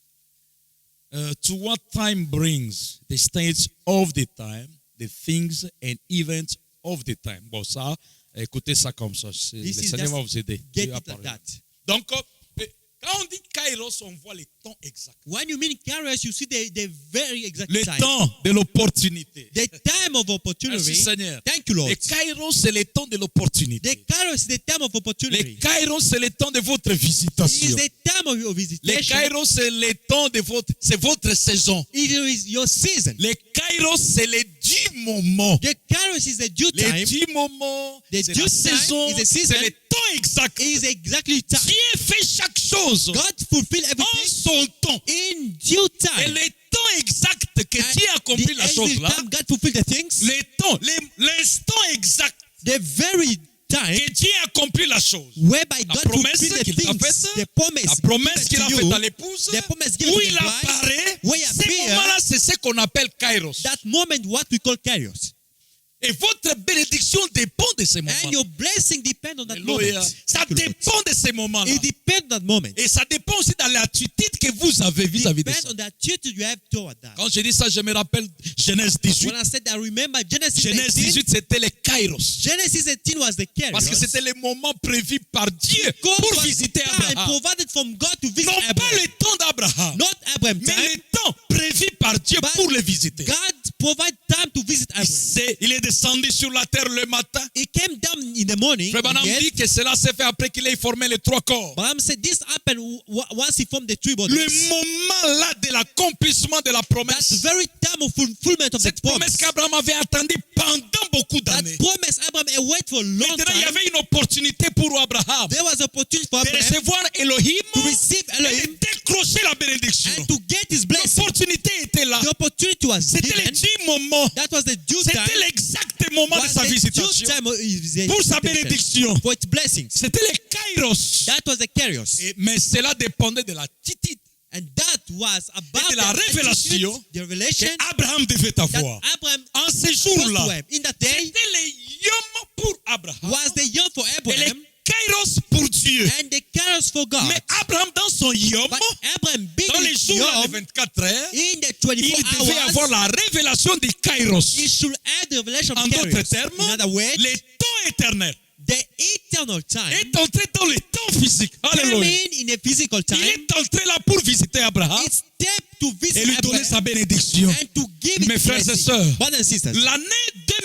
To what time brings the states of the time, the things and events of the time. Bon, ça, écoutez ça comme ça. Le This is Seigneur just va vous aider. Get Dieu va it like parler. that. Donc, quand on dit kairos, on voit les temps exacts. When you mean Kairos, you see the very exact Le time. temps de l'opportunité. The time of opportunity. Merci Seigneur. Thank you, Lord. Le kairos, c'est le temps de l'opportunité. The Kairos is the time of Le opportunity. kairos, c'est le temps de votre It is visitation. the time of your Le visitation. kairos, c'est le temps de c'est votre saison. It is your season. Le kairos, c'est le dû moment. The Kairos is the due Le time. dû moment, The c'est due la time saison, is the season. c'est le temps exact. It is exactly time. Dieu fait chaque chose God fulfill en everything son temps. in due Et time. le temps exact que And Dieu a accompli la the chose exact là, time God fulfill the things. le temps, l'instant exact The very time que Dieu a accompli la chose. whereby La God promesse fulfill the qu'il t'a things. faite, The promise. La promesse qu'il a given to faite you, à l'épouse, the promise given où to the il bride, apparaît, where he ce appear, moment-là, c'est ce qu'on appelle kairos. that moment what we call Kairos. Et votre bénédiction dépend de ce And moment. your blessing depends on that Alléluia. moment. Ça Thank you, Lord. dépend de ce moment-là. It depends on that moment. Et ça dépend aussi de l'attitude que vous avez vis-à-vis de Depends ça. on the attitude you have toward that. Quand je dis ça, je me rappelle Genèse 18. When I said I remember Genesis Genèse 18, 18, c'était le kairos. Genesis 18 was the Kairos. Parce que c'était le moment prévu par Dieu God pour was visiter the time Abraham. provided from God to visit Non pas Abraham. le temps d'Abraham, Not Abraham mais time. le temps prévu par Dieu But pour le visiter. God provide time to visit Abraham. Il est descendu sur la terre le matin. He came down in the morning. Frère Branham yes. dit que cela s'est fait après qu'il ait formé les trois corps. But I'm saying this happened once he formed the three Le bodies. moment là de l'accomplissement de la That's promesse. very time of fulfillment of Cette the promise. promesse qu'Abraham avait attendue pendant beaucoup That d'années. promise Abraham had waited for a long Maintenant, il y time. avait une opportunité pour Abraham There was opportunity for de Abraham recevoir Elohim to receive et de Elohim décrocher la bénédiction. and to get his blessing. L'opportunité était là. The opportunity was C'était le given. dû moment. That was the due C'était time. l'exact moment de Was sa the due visitation. time of his Pour sa visitation. bénédiction. For its blessings. C'était le kairos. That was the Kairos. Mais cela dépendait de l'attitude And that was about et de la the révélation attitude, the revelation qu'Abraham devait that avoir. Abraham En ce supposed to jour-là, have. In that day c'était le yom pour Abraham was the year for et Abraham le kairos pour Dieu. and the Kairos for God. Mais Abraham, dans son yom, But Abraham being dans les jours young, de 24 heures, in the il 24 devait avoir hours, la révélation du kairos. he should add the revelation En of d'autres Kairos. termes, In other words, le temps éternel the eternal time est entré dans le temps physique. Alléluia. coming in a physical Il time. est entré là pour visiter Abraham It's step to visit et lui donner Abraham sa bénédiction. and to give Mes it frères et blessing. sœurs, Brothers and sisters, l'année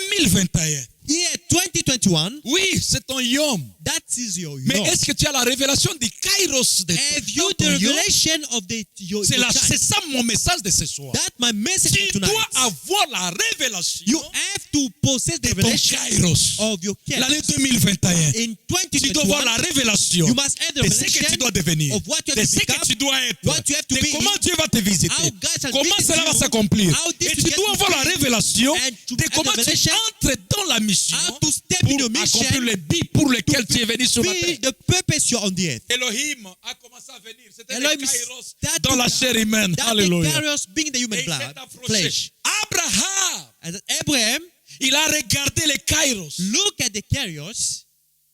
2021, year 2021, oui, c'est ton yom. that is your Mais year. est-ce que tu as la révélation du kairos de Have you dans the ton yom? revelation of your C'est time? ça mon message de ce soir. That's my message Tu for tonight. dois avoir la révélation You have to possess the de ton revelation kairos. of your L'année Kairos. 2021. In Tu dois avoir la 2021, révélation you must have the de ce que tu revelation dois devenir, of what you de have to ce que become, tu dois être, what you have to de be, comment Dieu va te visiter, how God shall comment visit cela va you, s'accomplir. how this Et will tu get dois to avoir la be, révélation and to de have comment the tu revelation, entres dans la mission how to step in pour your mission, accomplir le but pour lequel tu es venu sur la terre. fulfill the purpose you're on the earth. Elohim a commencé à venir. C'était le Elohim kairos started dans la chair humaine. That the Alléluia. Kairos being the Et human il s'est blood, approché. flesh. Abraham, And Abraham, il a regardé le kairos look at the Kairos.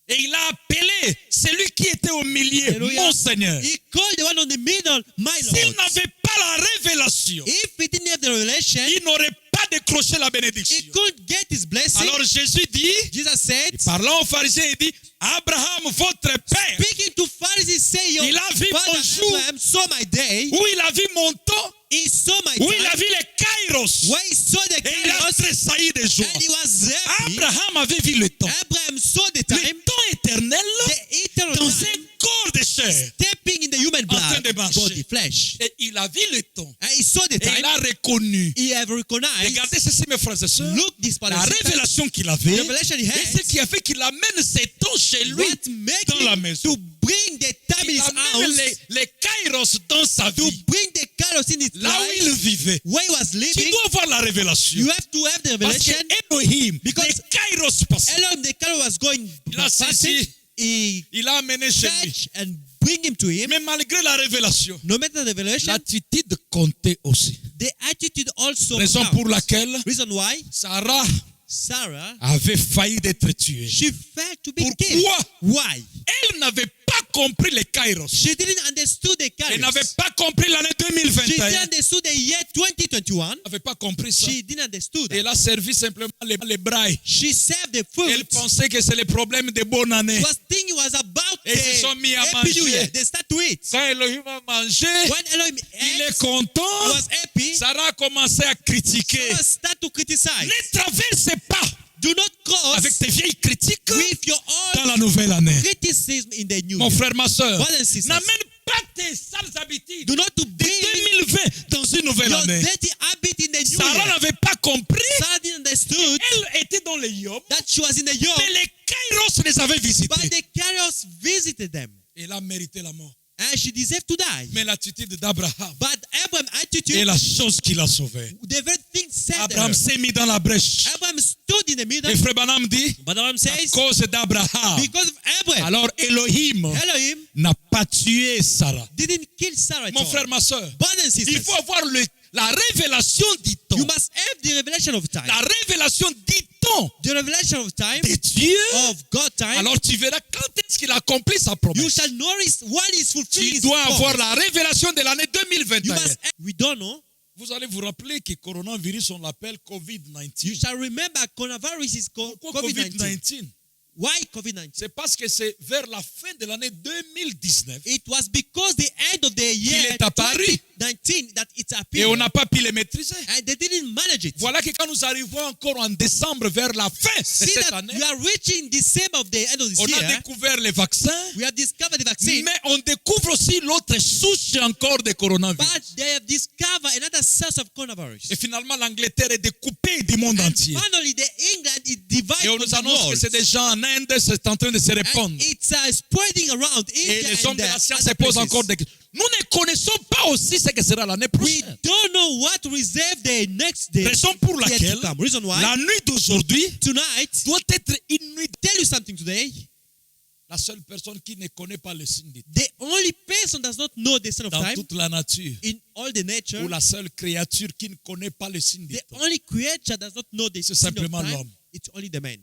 et il a appelé celui qui était au milieu, Hallelujah. mon Seigneur. He called the one on the middle, my S'il Lord. n'avait pas la révélation, If he didn't have the revelation, il n'aurait pas décroché la he bénédiction. couldn't get his blessing. Alors Jésus dit, Jesus said, parlant aux pharisiens, il dit, Abraham, votre père, speaking to Pharisees, say, your il a vu father mon jour Abraham saw my day. où il a vu mon temps, He saw my où il a time. vu les kairos, When he saw the et il a Kairos, tressailli de joie. and he was happy. Abraham avait vu le temps, Abraham saw the le time, temps éternel the eternal dans time, un corps de chair. stepping in the human En train blood de marcher. body, flesh. Et il a vu le temps. And he saw the Et time. il a reconnu. He have recognized. Regardez ceci, mes frères et sœurs. Look, this La Palestine. révélation qu'il avait. The revelation he Et had. ce qui a fait qu'il amène ses temps chez lui What makes dans la him maison. to bring the time in Il his amène house, les kairos dans sa to vie. bring the kairos in his Là où il life, vivait. where he was Tu living. dois avoir la révélation. You have to have the Parce que revelation. Elohim, Because les kairos passaient. Elohim, the kairos was going Il a fasting. saisi. He Il a amené chez lui. catch and bring him to him. Mais malgré la révélation, No matter the revelation, l'attitude comptait aussi. the attitude also Raison counts. pour laquelle Reason why Sarah Sarah, avait failli d'être tuée. she failed to be killed. Pourquoi? Why? Elle n'avait pas compris les kairos. She didn't understand the Elle kairos. n'avait pas compris l'année She 2021. didn't understand the year 2021. Elle n'avait pas compris ça. She didn't understand that. Elle a servi simplement les brailles. She served the Elle food. pensait que c'est le problème de bonne année. She was thinking it was about Et ils se sont mis à Happy New manger. Year. They start to eat. Quand Elohim a mangé, When Elohim il est ate, content. he was happy. Sarah a commencé à critiquer. Sarah start to criticize. Ne traverse pas Do not cross avec tes vieilles critiques with your dans own la nouvelle année. criticism in the new Mon year. frère, ma soeur, Brothers and sisters, n'amène pas tes sales habitudes do not to de bring 2020 dans une nouvelle your année. dirty habit in the new Sarah year. n'avait pas compris. Sarah didn't understood Elle était dans les yom, that she was in the yoke, mais les kairos les avaient but visités. the carriers visited them, Elle a mérité la mort. and she deserved to die. Mais l'attitude d'Abraham But Abraham's est attitude, la chose qui l'a sauvé. the very thing saved Abraham her. s'est mis dans la brèche. Abraham stood in the middle. Et frère Branham dit, But Abraham à says, cause d'Abraham, because of Abraham, alors Elohim Elohim n'a pas tué Sarah. didn't kill Sarah at Mon all. frère, ma soeur, Brothers and il sisters, faut avoir la révélation du temps. you must have the revelation of time. La révélation du temps The revelation of time, de Dieu. of God time. Alors tu verras quand est-ce qu'il accomplit sa You promesse. shall notice when is fulfilling Tu his dois avoir promise. la révélation de l'année You 2021. must have, we don't know. Vous allez vous rappeler que coronavirus, on l'appelle You COVID-19. shall remember coronavirus is called Pourquoi COVID-19. COVID-19? Why COVID-19? C'est parce que c'est vers la fin de l'année 2019 It was because the end of the qu'il year est apparu 2019 that it et appeared. on n'a pas pu le maîtriser. And they didn't manage it. Voilà que quand nous arrivons encore en décembre vers la fin de See cette that année, we are reaching December of the end of this on a year. découvert les vaccins, We have discovered the vaccine. mais on découvre aussi l'autre souche encore de coronavirus. But they have discovered another source of coronavirus. Et finalement, l'Angleterre est découpée du monde And entier. finally, the England is divided Et on from nous the annonce que world. c'est déjà en Inde, c'est en train de se And répandre. it's spreading around Et India les hommes and de la science other se posent places. encore des questions. Nous ne connaissons pas aussi ce que sera l'année We prochaine. don't know what to reserve the next day. Raison pour yet laquelle to come. Reason why la nuit d'aujourd'hui tonight, doit être une nuit. tell you something today. La seule personne qui ne connaît pas le signe du temps The only person does not know the sign of dans time toute la nature, in all the nature. ou la seule créature qui ne connaît pas le signe du The temps, only creature does not know the c'est sign of simplement time. l'homme. It's only the man.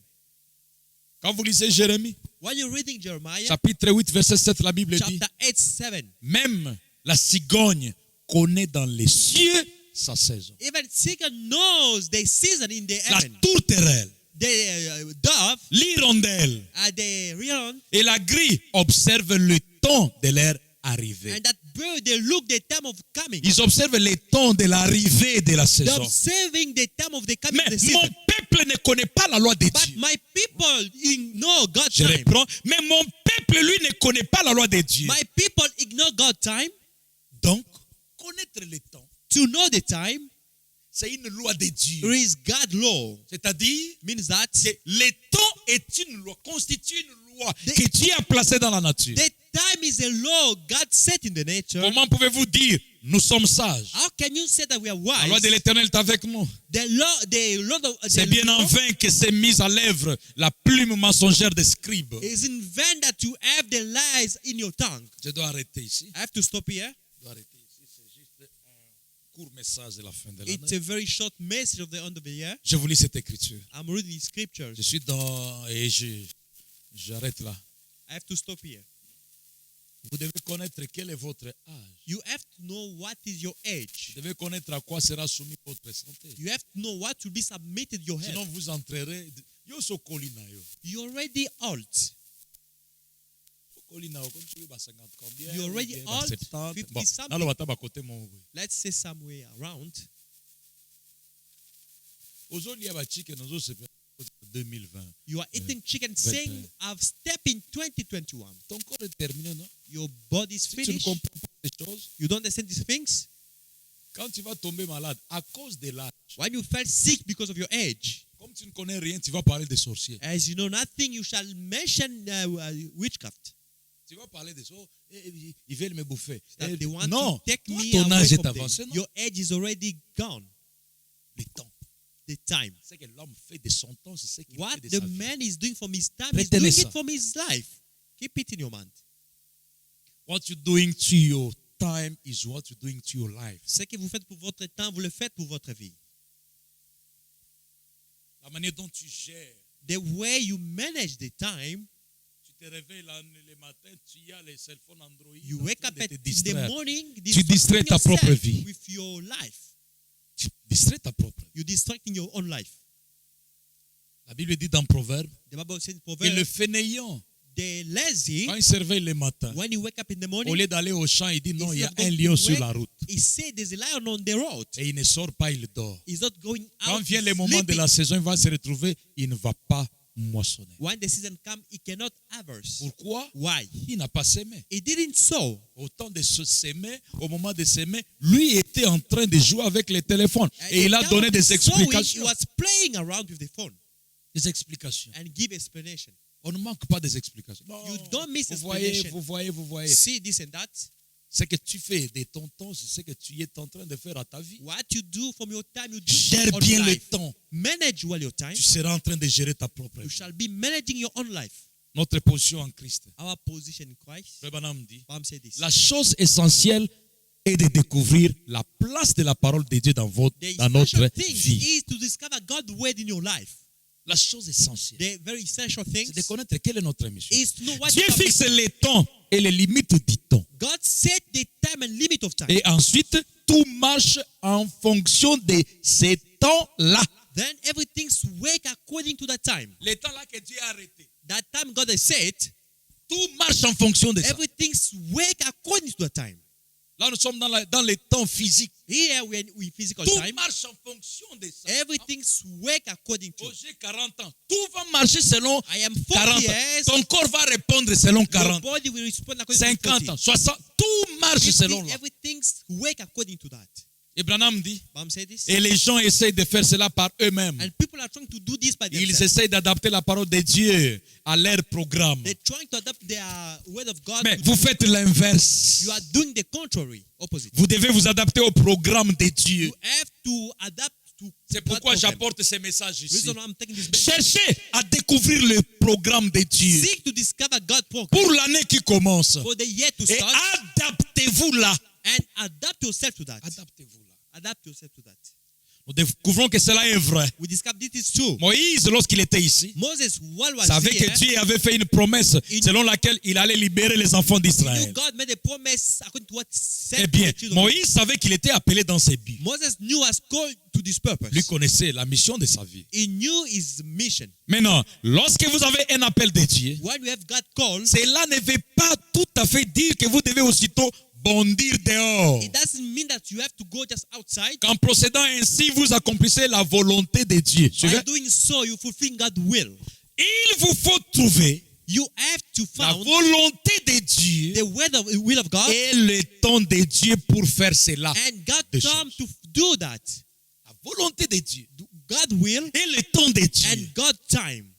Quand vous lisez Jérémie, When you're reading Jeremiah, chapitre 8, verset 7, la Bible dit, chapter 8, 7, même la cigogne connaît dans les cieux sa saison. even chicken knows the season in the La heaven. tourterelle, The dove, l'hirondelle the rion, et la grille observent le temps de leur arrivée. and that bird, they look the time of coming. Ils observent le temps de l'arrivée de la They're saison. observing the time of the coming of the Mais season. mon peuple ne connaît pas la loi de But Dieu. my people ignore God's Je time. reprends. Mais mon peuple, lui, ne connaît pas la loi de Dieu. My people ignore God's time. Donc, connaître le temps, To know the time, c'est une loi de Dieu. there is God's law. C'est-à-dire Means that que le temps est une loi, constitue une loi The- que Dieu a placée dans la nature. the time is a law God set in the nature. Comment pouvez-vous dire, nous sommes sages? How can you say that we are La loi wise? de l'Éternel est avec nous. The law of C'est the bien law en vain que s'est mise à l'œuvre la plume mensongère des scribes. is in vain that you have the lies in your tongue. Je dois arrêter ici. I have to stop here. Je dois arrêter ici. C'est juste un court message de la fin de It's l'année. a very short message of the end of the year. Je vous lis cette écriture. I'm reading the scriptures. Je suis dans... Et j'arrête là. I have to stop here. Vous devez connaître quel est votre âge. You have to know what is your age. Vous devez connaître à quoi sera soumis votre santé. You have to know what will be submitted your Sinon, health. vous entrerez... Yo so kolina yo. You're already old. Kolina yo, comme tu veux, 50 combien? You're already Ou bien, old, 70. 50 Bon, something. nalo bataba kote mon. Let's say somewhere around. Ozolia ba chicken ozo sepe 2020. You are eating chicken saying, I've stepped in 2021. Ton corps est terminé, non? Your body is Si tu ne finished. comprends pas ces choses. You don't understand these things? Quand tu vas tomber malade à cause de l'âge, When you felt sick because of your age, comme tu ne connais rien, tu vas parler des sorciers. as you know nothing, you shall mention witchcraft. Tu vas parler des sorciers. Ils veulent me bouffer. That they want Non, to take toi, me ton away âge est from them. avancé. Non, Your age is already gone. le temps. The time. C'est que l'homme fait de son temps, c'est ce qu'il What fait de the sa vie. man is doing from his time, he's Retenez doing ça. it from his life. Keep it in your mind. What you're doing to your time is what you're doing to your life. Ce que vous faites pour votre temps, vous le faites pour votre vie. La manière dont tu gères. The way you manage the time, Tu te réveilles le matin, tu as les cellphones Android. you en wake train up de te in the distraire. morning, Tu distrais ta propre yourself vie. with your life. Tu distrais ta propre vie. You're distracting your own life. La Bible dit dans Proverbe The Bible says in que le Proverbs, fainéant, the lazy, quand il se réveille le matin, when you wake up in the au morning, lieu d'aller au champ, il dit non, il y a instead of un going lion to sur work, la route. he said there's a lion on the road. Et il ne sort pas, il dort. He's not going Quand out. vient he's le moment de sleeping. la saison, il va se retrouver, il ne va pas moissonner. When the season comes, he cannot harvest. Pourquoi? Why? Il n'a pas semé. He didn't sow. Au temps de se s'aimer, au moment de s'aimer, lui était en train de jouer avec le téléphone. Et il a donné des He explications. was playing around with the phone Des explications. and give explanation. On ne manque pas des explications. Non, You don't miss vous voyez, explanation. vous voyez. See this and that. Ce que tu fais de ton temps, c'est ce que tu es en train de faire à ta vie. What you do from your time, you do Gère your own bien le life. temps. Manage well your time. Tu seras en train de gérer ta propre You vie. shall be managing your own life. Notre position en Christ. Our position in Christ. Frère Branham dit, Bam said this. la chose essentielle est de découvrir la place de la parole de Dieu dans The dans notre essential thing vie. is to discover God's word in your life. La chose essentielle, The very essential thing c'est de connaître quelle est notre mission. is to know what Dieu God fixe les temps et les limites du temps. God set the time and limit of time. Et ensuite, tout marche en fonction de ces temps-là. Then everything's work according to that time. Les temps-là que Dieu a arrêté. That time God has set, Tout marche en fonction de ça. everything's work according to that time. Là, nous sommes dans les temps physiques. Here we're in physical Tout time. marche en fonction de ça. Everything's work according to. Oh, j'ai 40 ans. Tout va marcher selon I am 40 40 ans. years. Ton corps va répondre selon Your 40 ans. body will respond according to 50 ans, 40. 60. Tout marche selon là. Everything's work according to that. Et Branham dit, Bam said this. et les gens essayent de faire cela par eux-mêmes. And people are trying to do this by Ils themselves. essayent d'adapter la parole de Dieu à leur programme. They're trying to adapt their word of God. Mais vous faites l'inverse. You are doing the contrary, opposite. Vous devez vous adapter au programme de Dieu. You have to adapt to C'est God's pourquoi program. j'apporte ces messages ici. Reason why I'm taking this message. Cherchez à découvrir le programme de Dieu Seek to discover God's program pour l'année qui commence. for the year to Et start adaptez-vous là. and adapt yourself to that. Adaptez-vous là. Adapt yourself to that. Nous découvrons que cela est vrai. We discovered this is true. Moïse, lorsqu'il était ici, Moses, while was savait here, que Dieu avait fait une promesse selon laquelle il allait libérer les enfants he knew d'Israël. God made a promise according to what Eh said bien, to the children. Moïse savait qu'il était appelé dans ses buts. Moses knew was called to this purpose. Lui connaissait la mission de sa vie. He knew his mission. Maintenant, lorsque vous avez un appel de Dieu, When you have God called, cela ne veut pas tout à fait dire que vous devez aussitôt bondir dehors. it doesn't mean that you have to go just outside. Qu'en procédant ainsi, vous accomplissez la volonté de Dieu. Suivez? By doing so, you fulfill God's will. Il vous faut trouver You have to la find volonté de Dieu the will of God et le temps de Dieu pour faire cela. and God Des time to do that. La volonté de Dieu God will et le temps de Dieu. and God time.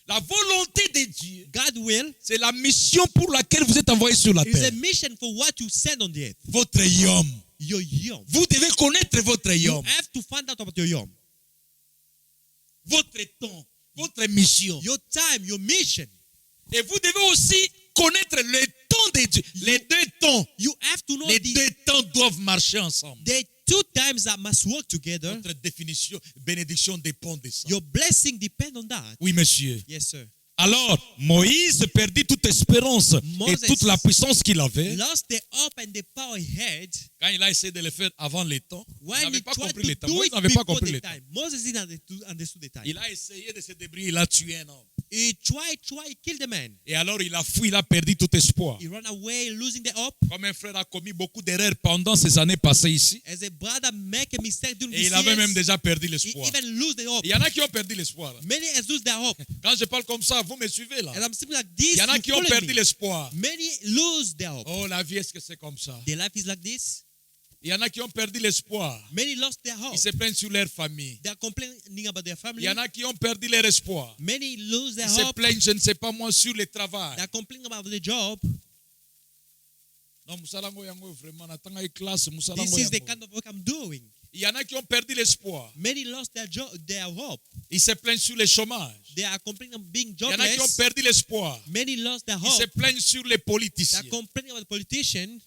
La volonté de Dieu, God will c'est la mission pour laquelle vous êtes envoyé sur la is a terre. mission for what you send on the earth. Votre yom. Your yom. Vous devez connaître votre You yom. have to find out about your yom. Votre temps. Votre mission. Your time, your mission. Et vous devez aussi connaître le temps de Dieu. Les deux temps. You have to know Les the deux temps doivent marcher ensemble. two times that must work together. Notre définition, bénédiction dépend de ça. Your blessing depends on that. Oui, monsieur. Yes, sir. Alors, Moïse perdit toute espérance Moses et toute la puissance qu'il avait. Lost the hope and the power he had Quand il a essayé de le faire avant les temps, il when n'avait he pas tried compris to les temps. do Moïse it n'avait pas before compris the les temps. time. Moses didn't understood the time. Il a essayé de se débrouiller, il a tué un homme. He killed the man. Et alors il a fui, il a perdu tout espoir. He ran away, losing the hope. Comme un frère a commis beaucoup d'erreurs pendant ces années passées ici. As a brother make a mistake during Et this il avait même years, déjà perdu he l'espoir. even lose the hope. Il y en a qui ont perdu l'espoir. Many has lose their hope. Quand je parle comme ça, vous me suivez là. As I'm speaking like this, Il y en a you qui ont follow perdu me. l'espoir. Many lose their hope. Oh, la vie, est-ce que c'est comme ça? Their life is like this. Il y en a qui ont perdu l'espoir. Many lost their hope. Ils se plaignent sur leur famille. They are complaining about their Il family. y en a qui ont perdu leur espoir. Many lose their Ils se hope. plaignent, je ne sais pas moi, sur le travail. They are complaining about the job. Non, musalango yango vraiment natanga classe This musalango is the yango. kind of work I'm doing. Il y en a qui ont perdu l'espoir. Many lost their job, their hope. Ils se plaignent sur le chômage. They are complaining about being Il y en a qui ont jobless. perdu l'espoir. Many lost their Ils se hope. plaignent sur les They politiciens. are complaining about the politician.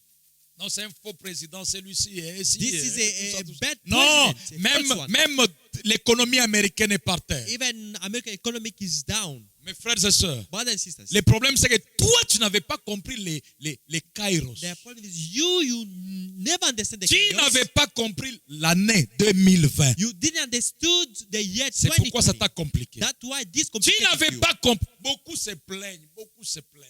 Non, c'est un faux président, celui-ci. This This is a bad Non, president. A false one. même l'économie américaine est par terre. Even American economic is down. Mes frères et sœurs, Brothers and sisters. le problème c'est que toi, tu n'avais pas compris les kairos. The problem is you never understand the Tu kairos. n'avais pas compris l'année 2020. You didn't understood the year C'est pourquoi ça 2020. t'a compliqué. That's why this Tu complicated n'avais you. pas compris. Beaucoup se plaignent.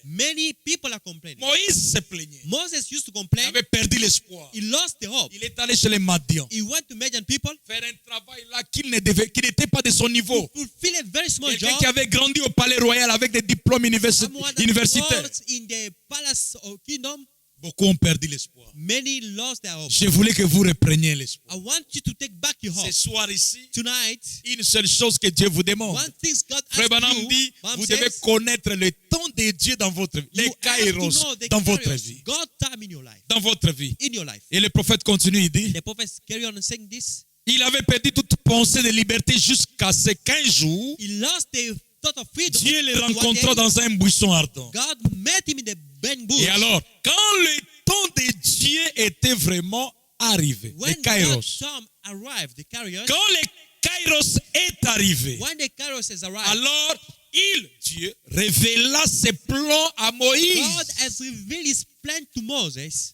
Many people are complaining. Moïse se plaignait. Moses used to Il complain. avait perdu l'espoir. He lost the hope. Il est allé chez les Madians. He went to Midian people Faire un travail là qui n'était pas de son niveau. who fulfill a very small Quelqu'un job. qui avait grandi au palais royal avec des diplômes Someone that universitaires. works in the palace or kingdom. Beaucoup ont perdu l'espoir. Many lost their hope. Je voulais que vous repreniez I l'espoir. want you to take back your hope. Ce soir ici, Tonight, une seule chose que Dieu vous demande. one thing God Frère asks Branham you, dit, Branham vous says, devez connaître le temps de Dieu dans votre vie. Les you have to kairos know the dans votre kairos, vie. God's time in your life. Dans votre vie. In your life. Et le prophète continue, il dit, The prophet carry on saying this. il avait perdu toute pensée de liberté jusqu'à ces 15 jours. He lost the thought of freedom. Dieu le But one rencontra day, dans un buisson ardent. God met him in the burning bush. Et alors, quand le temps de Dieu était vraiment arrivé, When les kairos, God's time arrived, the kairos, quand le kairos est arrivé, when the kairos has arrived, alors Dieu, révéla ses plans à Moïse. God has revealed his plan to Moses.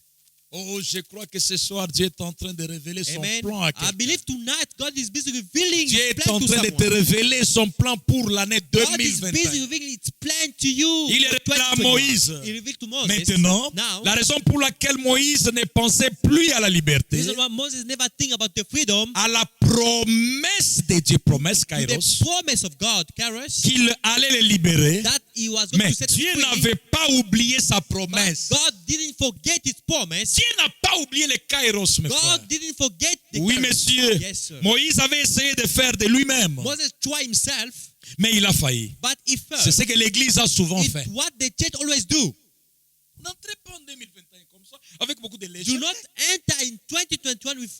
Oh, je crois que ce soir, Dieu est en train de révéler son Amen. plan à I quelqu'un. believe tonight God is busy revealing Dieu his est plan en to train de te someone. révéler son plan pour l'année God is busy 2021. revealing his plan to you. Il est for révélé à 2021. Moïse. He revealed to Moses. Maintenant, Now, la raison pour laquelle Moïse ne pensait plus à la liberté, reason why Moses never think about the freedom, à la promesse de Dieu, promesse to Kairos, the promise of God, Kairos, qu'il allait les libérer. that he was going Mais to set Dieu free. n'avait pas oublié sa But promesse. God didn't forget his promise. Dieu n'a pas oublié les Kairos, mes frères. God didn't forget the Oui, Kairos. monsieur. Yes, sir. Moïse avait essayé de faire de lui-même, Moses tried himself, mais il a failli. but he C'est failed. ce que l'Église a souvent It's fait. what the church always do. N'entrez pas en 2021 comme ça, avec beaucoup de Do légèreté. not enter in 2021 with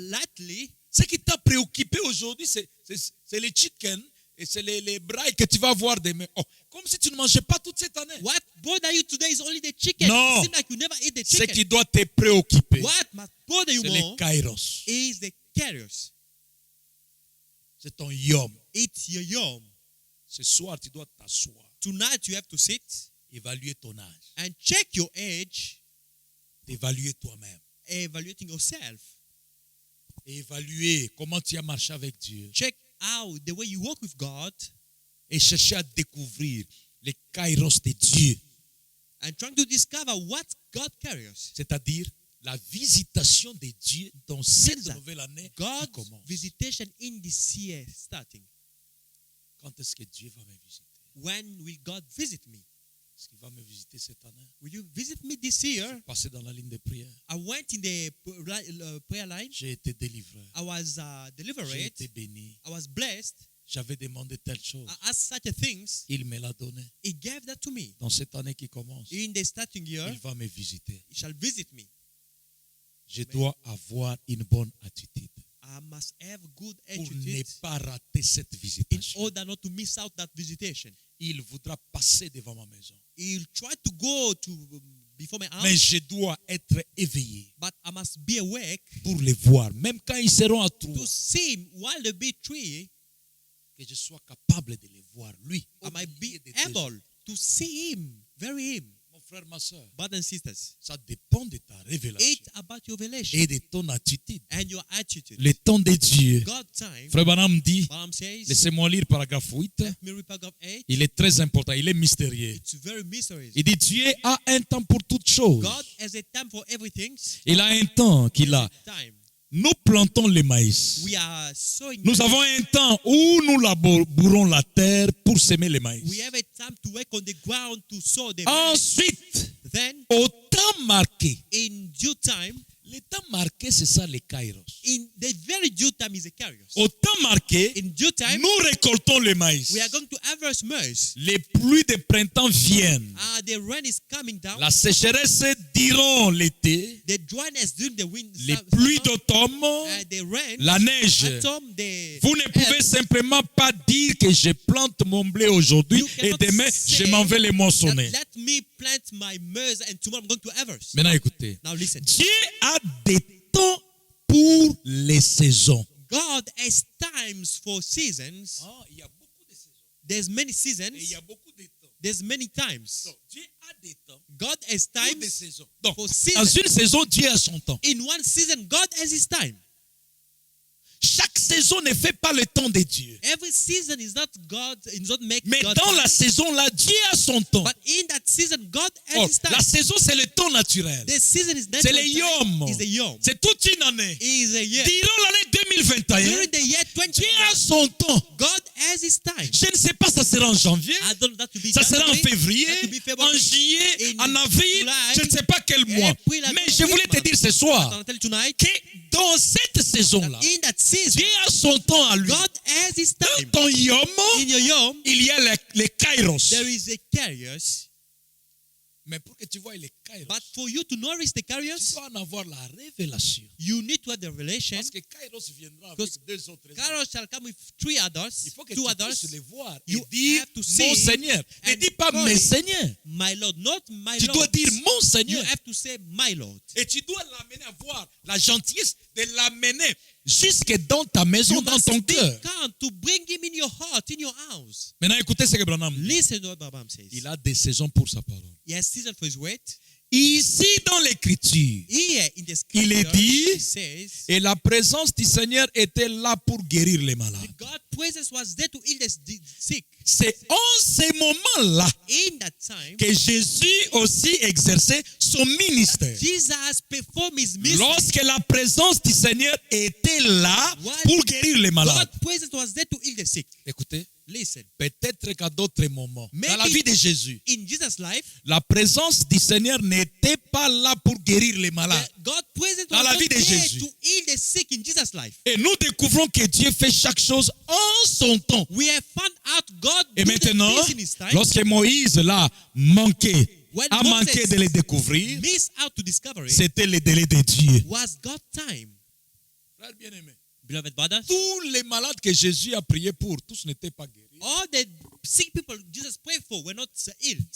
lightly. Ce qui t'a préoccupé aujourd'hui, c'est les chicken et c'est les brailles que tu vas avoir demain. Oh, comme si tu ne mangeais pas toute cette année. What bother you today is only the chicken. Non. It seems like you never eat the Ce chicken. qui doit te préoccuper, What must bother you c'est les more kairos. is the Kairos. C'est ton yom. It's your yom. Ce soir, tu dois t'asseoir, Tonight you have to sit évaluer ton âge, and check your age, t'évaluer toi-même evaluating yourself. et évaluer comment tu as marché avec Dieu Check out the way you walk with God et chercher à découvrir les kairos de Dieu, and trying to discover what God carries. c'est-à-dire la visitation de Dieu dans cette Means that nouvelle année qui God's commence. visitation in this year starting. Quand est-ce que Dieu va me visiter? When will God visit me? Est-ce qu'il va me visiter cette année? Will you visit me this year? Passer dans la ligne de prière. I went in the prayer line. J'ai été délivré. I was J'ai delivered. été béni. I was blessed. J'avais demandé telle chose. I asked such a things. Il me l'a donné. He gave that to me. Dans cette année qui commence, In the starting year, il va me visiter. he shall visit me. Je dois avoir une bonne attitude I must have good pour ne attitude pas rater cette in visitation. order not to miss out that visitation. Il voudra passer devant ma maison. He'll try to go to before my Mais house, je dois être éveillé but I must be awake pour les voir. Même quand ils seront à to trois, see him while the big tree. que je sois capable de les voir. Lui, I au might milieu be de tes able to see him, very him. Mon frère, ma soeur, brothers and sisters, ça dépend de ta révélation it's about your relation et de ton attitude. and your attitude. Le temps de Dieu. God time, Frère Branham dit, Balaam says, laissez-moi lire paragraphe 8. let me read paragraph 8. Il est très important, il est mystérieux. It's very mysterious. Il dit, Dieu a un temps pour toutes choses. God has a time for everything. Il a un temps qu'il a. Time. Nous plantons le maïs. We are sowing. Nous avons un temps où nous labourons la terre pour semer le maïs. We have a time to work on the ground to sow the Ensuite, Then, au temps marqué, in due time, le temps marqué, c'est ça, les kairos. in the very due time is a kairos. Au temps marqué, In due time, nous récoltons le maïs. we are going to harvest maize. Les pluies de printemps viennent. The rain is coming down. La sécheresse durant l'été. The dryness during the wind. Les pluies d'automne. The rain. La neige. Autumn, the Vous ne pouvez simplement pas dire que je plante mon blé aujourd'hui You et cannot demain say je m'en vais les moissonner. Let me plant my maize and tomorrow I'm going to harvest. Maintenant écoutez. Now listen. Dieu a des temps pour les saisons. God has times for seasons. Il y a beaucoup de saisons. There's many seasons. Et il y a beaucoup de temps. There's many times. Donc, Dieu a des temps God has pour des times saisons. Donc, for dans seasons. une saison, Dieu a son temps. In one season, God has his time. Chaque saison ne fait pas le temps de Dieu. Every season is not God, is not make Mais God dans time. la saison-là, Dieu a son temps. But in that season, God has Or, his time. la saison, c'est le temps naturel. The season is C'est natural le yom. time. Is a yom. C'est toute une année. Is a year. Durant l'année 2021, During the year Dieu 2021, a son temps. God has his time. Je ne sais pas, ça sera en janvier, I don't know that to be ça sera en January, février, that to be en February, juillet, in en avril, July, je ne sais pas quel mois. April, I Mais don't je know voulais which te month. dire ce soir I'll tell you tonight que dans cette saison-là, that in that season, Dieu a son temps à lui. God has his Dans time. ton yom, In your yom, il y a les kairos. there is a kairos. Mais pour que tu vois les kairos, But for you to nourish the tu kairos, dois en avoir la révélation. you need to have the revelation. Parce que kairos viendra avec Because deux autres. Kairos shall come with three others, Il faut que two tu others. puisses les voir et You dire have to mon see Seigneur. Ne and dis pas call mes it Seigneurs. My Lord, not my Tu Lord. dois dire mon You Seigneur. have to say my Lord. Et tu dois l'amener à voir la gentillesse de l'amener jusque dans ta maison, You dans must ton be cœur. kind to bring him in your heart, in your house. Maintenant, écoutez ce que Branham dit. Listen to what Babam says. Il a des saisons pour sa parole. He has season for his word. Ici, dans l'Écriture, Here in the il est scripture, dit, he says, et la présence du Seigneur était là pour guérir les malades. God's presence was there to heal the sick. C'est en ce moment-là In that time, que Jésus aussi exerçait son ministère. Jesus performed his ministry. Lorsque la présence du Seigneur était là pour guérir les malades. God's presence was there to heal the sick. Écoutez, Listen, peut-être qu'à d'autres moments, dans la Maybe- vie de Jésus, in Jesus' life, la présence du Seigneur n'était pas là pour guérir les malades. God's presence Dans was la not vie de there Jésus. to heal the sick in Jesus' life. Et nous découvrons que Dieu fait chaque chose en son temps. We have found out God Et do the maintenant, things in his time. lorsque Moïse l'a manqué, When a Moses manqué de le découvrir, Miss out to discover it c'était le délai de Dieu. was God's time. Frère bien-aimé, Beloved brothers, tous les malades que Jésus a prié pour, tous n'étaient pas guéris. all the sick people Jesus prayed for were not healed.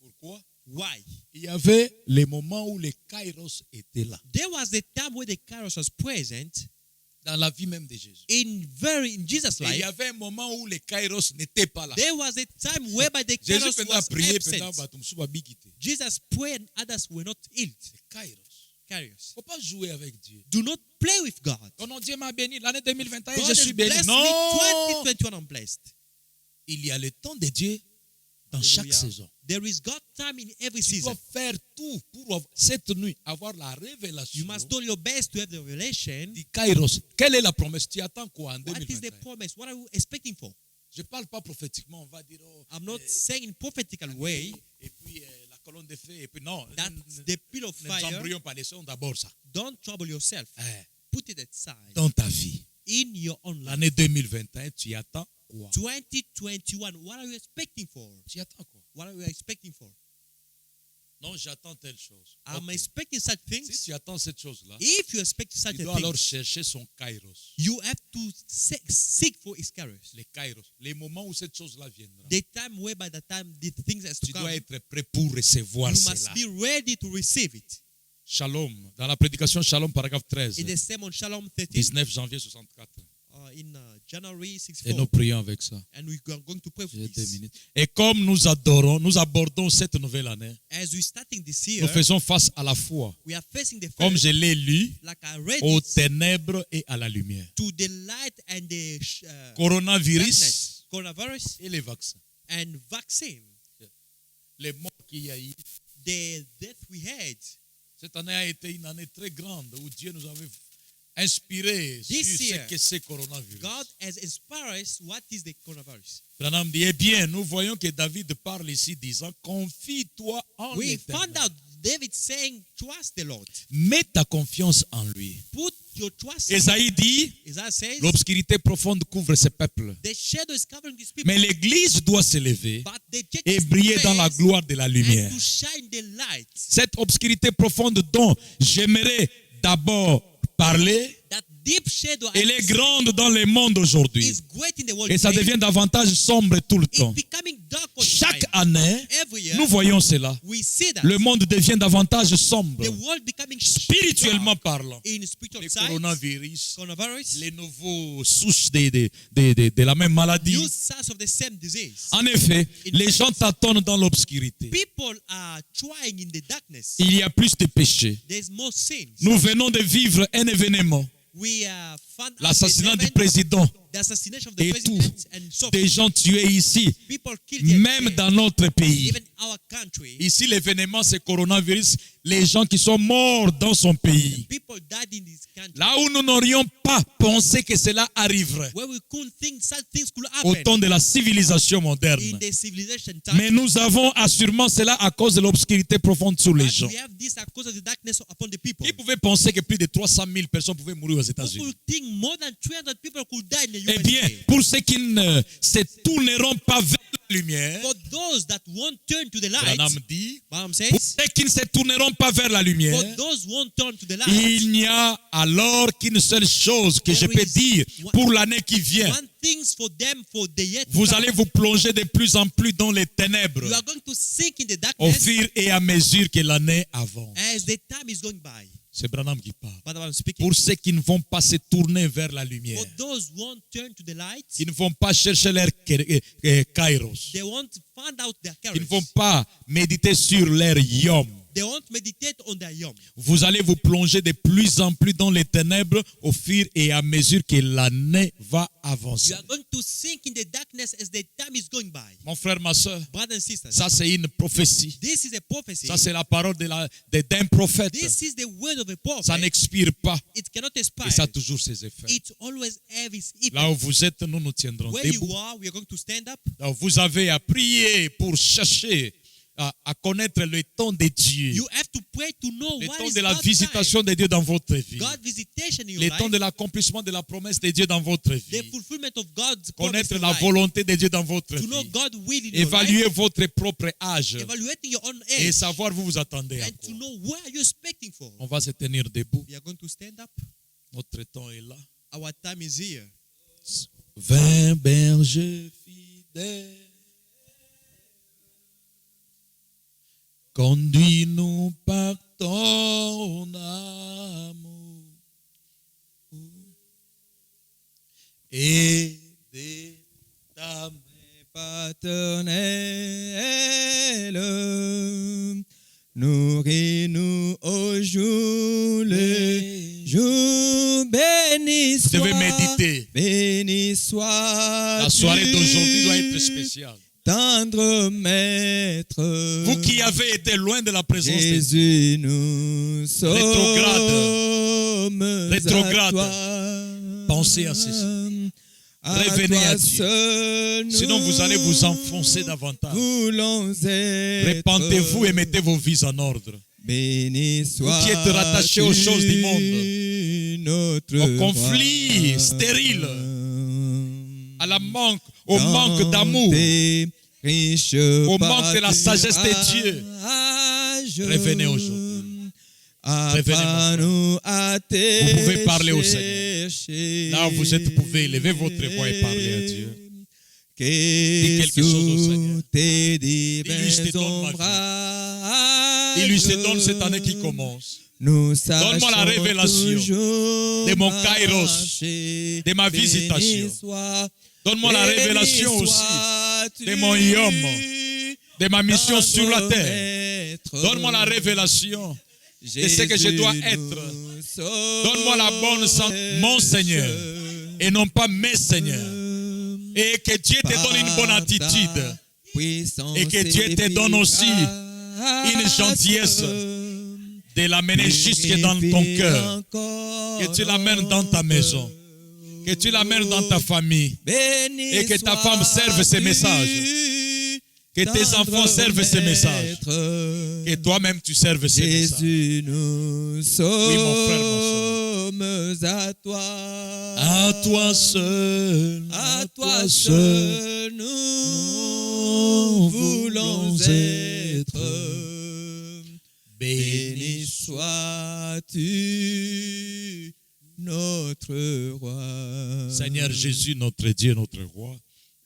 Pourquoi? Why? Il y avait les moments où les kairos étaient là, There was a time where the Kairos was present dans la vie même de Jésus. in Jesus' Et il y life. avait un moment où les kairos n'étaient pas là. There was a time whereby the Jésus Kairos pendant was prier, pendant absent. Jesus prayed and others were not healed. les kairos. Il Kairos. ne faut pas jouer avec Dieu. Do not play with God. Oh non, Dieu m'a béni. L'année 2021, God je has suis béni. blessed Non! me 2021 I'm blessed. Il y a le temps de Dieu dans chaque Hallelujah. saison. There is God time in every Tu dois season. faire tout pour cette nuit avoir la révélation You must do your best to have the revelation. du kairos. Quelle est la promesse? Tu attends quoi en What is the 2021? promise? What are you expecting for? Je ne parle pas prophétiquement. On va dire, oh, I'm not saying in prophetical way. et puis la colonne de feu. Et puis non, That's the pill of ne nous fire. embrouillons pas. Laissons d'abord ça. Don't trouble yourself. Put it aside. Dans ta vie, In your own life. l'année 2021, tu attends quoi? 2021. What are you expecting for? Tu attends quoi? What are you expecting for? Non, j'attends telle chose. I'm Ok. expecting such Si things. tu attends cette chose-là, If you expect such tu a dois alors thing, chercher son kairos. you have to seek for his kairos. Les kairos. Les moments où cette chose-là viendra. The time whereby the time the things has to Tu come. dois être prêt pour recevoir You cela. must be ready to receive it. Shalom. Dans la prédication Shalom, paragraphe 13. In the sermon Shalom 13, 19 janvier 64. January Et nous 64. prions avec ça. And we are going to pray for J'ai 2 this. minutes. Et comme nous abordons cette nouvelle année, As we're starting this nous year, faisons face à la foi, we are facing the comme first, je l'ai lu, like I read aux it, ténèbres et à la lumière. to the light and the Coronavirus darkness, coronavirus et les vaccins. and vaccine. Les morts qu'il y a eu. The death we had. Cette année a été une année très grande où Dieu nous avait inspiré sur This ce year, que c'est coronavirus. God has inspired us what is the coronavirus. Branham dit, eh bien, nous voyons que David parle ici disant, confie-toi en We found l'Éternel. out David saying, trust the Lord. Mets ta confiance en lui. Put your trust in Esaïe dit, him. Isaiah says, l'obscurité profonde couvre ce peuple. the shadow is covering these people. Mais l'Église doit s'élever But the church et is briller to dans la rise gloire de la lumière. and to shine the light. Cette obscurité profonde dont j'aimerais d'abord parler, That deep shadow elle est grande dans le monde aujourd'hui. is great in the world. Et ça today. devient davantage sombre tout le temps. It's becoming dark all the Chaque time. année, Every year, nous voyons cela. we see that. Le monde devient davantage sombre, The world becoming spirituellement dark parlant. in spiritual Le side. coronavirus, Coronavirus. les nouveaux souches de la même maladie. New source of the same disease. En effet, les gens tâtonnent dans l'obscurité. People are trying in the darkness. Il y a plus de péchés. There's more sins. Nous venons de vivre un événement, We found out l'assassinat the du event, président, the assassination of the et president and so forth. des gens tués ici, People killed here, même dans notre pays. even our country. Ici, l'événement, c'est coronavirus, les gens qui sont morts dans son pays. People died in this country. Là où nous n'aurions pas pensé que cela arriverait Where we couldn't think such things could au happen temps de la civilisation moderne. in the civilization time. Mais nous avons assurément cela à cause de l'obscurité profonde sur les But gens. we have this because of the darkness upon the people. Qui pouvait penser que plus de 300 000 personnes pouvaient mourir aux États-Unis? People think more than 300 people could die in the Eh bien, USA. pour ceux qui ne se tourneront pas vers la lumière, For those that won't turn to the light, Branham dit, Balaam pour says, ceux qui ne se tourneront pas vers la lumière, for those who won't turn to the light, il n'y a alors qu'une seule chose que je There peux is dire one- pour l'année qui vient. one thing's for them for the yet to Vous come. allez vous plonger de plus en plus dans les ténèbres You are going to sink in the au darkness fur et à mesure que l'année avance. as the time is going by. C'est Branham qui parle. But I'm speaking. Pour ceux qui ne vont pas se tourner vers la lumière, For those who won't turn to the light, qui ne vont pas chercher leur kairos, they won't find out their qui ne vont courage. pas méditer sur leur yom, They won't meditate on their yom. vous allez vous plonger de plus en plus dans les ténèbres au fur et à mesure que l'année va avancer. You are going to sink in the darkness as the time is going by. Mon frère, ma soeur, Brothers and sisters, ça c'est une prophétie. this is a prophecy. Ça c'est la parole d'un prophète. This is the word of a prophet. Ça n'expire pas It cannot et expire. ça a toujours ses effets. It always have its effect. Là où vous êtes, nous nous tiendrons Where debout. you are, we are going to stand up. Là où vous avez à prier pour chercher à connaître le temps de Dieu. You have to pray to know Le what temps is de la God's visitation de Dieu dans votre vie. time. God's visitation in your Le life. temps de l'accomplissement de la promesse de Dieu dans votre The vie. fulfillment of God's promise Connaître in la your life. volonté de Dieu dans votre To know vie. God's will in your Évaluer life. votre propre âge Evaluating your own et age. savoir vous vous attendez à And to quoi. know where you're expecting for. On va se tenir debout. We are going to stand up. Notre temps est là. Our time is here. 20 bergers fidèles, conduis-nous par ton amour et de ta main. Paternel, nourris-nous au jour le jour, béni Vous soit, devez méditer. béni soit La soirée d'aujourd'hui doit être spéciale. tendre maître. Vous qui avez été loin de la présence de Dieu, Jésus, nous sommes Rétrograde. à toi. Pensez à ceci. Revenez toi à Dieu. seul sinon vous allez vous nous enfoncer davantage. voulons être. Repentez-vous et mettez vos vies en ordre. Béni soit qui êtes rattachés aux choses du monde, notre au conflit roi. stérile, au manque d'amour, au manque de la sagesse de Dieu. Revenez aujourd'hui. Apprends-nous à te Vous pouvez parler au Seigneur. chercher. Là où vous êtes, vous pouvez élever votre voix et parler à Dieu. Que quelque chose au Seigneur. sous tes Dis-lui, je te divins donne ma vie. ombrages, Il lui se donne cette année qui commence. Nous Donne-moi la sachons révélation toujours de mon kairos, marcher. de ma Béni visitation. sois- Donne-moi la béni révélation aussi sois-tu de mon yom, de ma mission dans sur la ton terre. être. Donne-moi la révélation de ce que je dois être. Donne-moi la bonne santé, mon Seigneur, et non pas mes seigneurs. Et que Dieu te donne une bonne attitude. Et que Dieu te donne aussi une gentillesse de l'amener jusque dans ton cœur. Que tu l'amènes dans ta maison. Que tu l'amènes dans ta famille. Et que ta femme serve ces messages. Que tes enfants servent ces messages. Que toi-même tu serves ces messages. Jésus, nous sommes à toi. À toi seul. À toi seul, nous voulons être. Béni sois-tu, notre roi. Seigneur Jésus, notre Dieu, notre roi.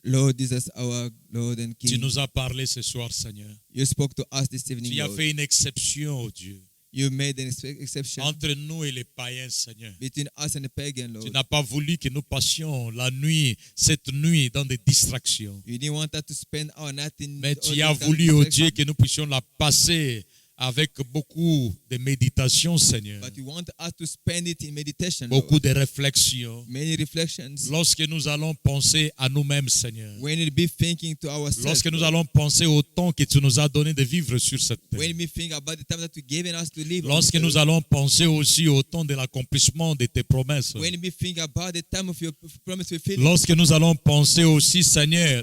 Lord Jesus, our Lord and Tu King. nous as parlé ce soir, Seigneur. You spoke to us this evening, Tu as Lord. fait une exception, oh Dieu, You made an exception entre nous et les païens, Seigneur. between us and the pagan, Tu Lord. n'as pas voulu que nous passions la nuit, cette nuit, dans des distractions. You didn't want us to spend our night in Mais all tu the as dark voulu, oh distraction. Dieu, que nous puissions la passer avec beaucoup de méditation, Seigneur. But you want us to spend it in meditation, Lord. Beaucoup de réflexions. Many reflections. Lorsque nous allons penser à nous-mêmes, Seigneur. When we'll be thinking to ourselves, Lorsque nous Lord. allons penser au temps que tu nous as donné de vivre sur cette terre. When we think about the time that you've given us to live, on Lorsque this nous earth. allons penser aussi au temps de l'accomplissement de tes promesses. When we think about the time of your promise fulfilled. Lorsque nous allons penser aussi, Seigneur,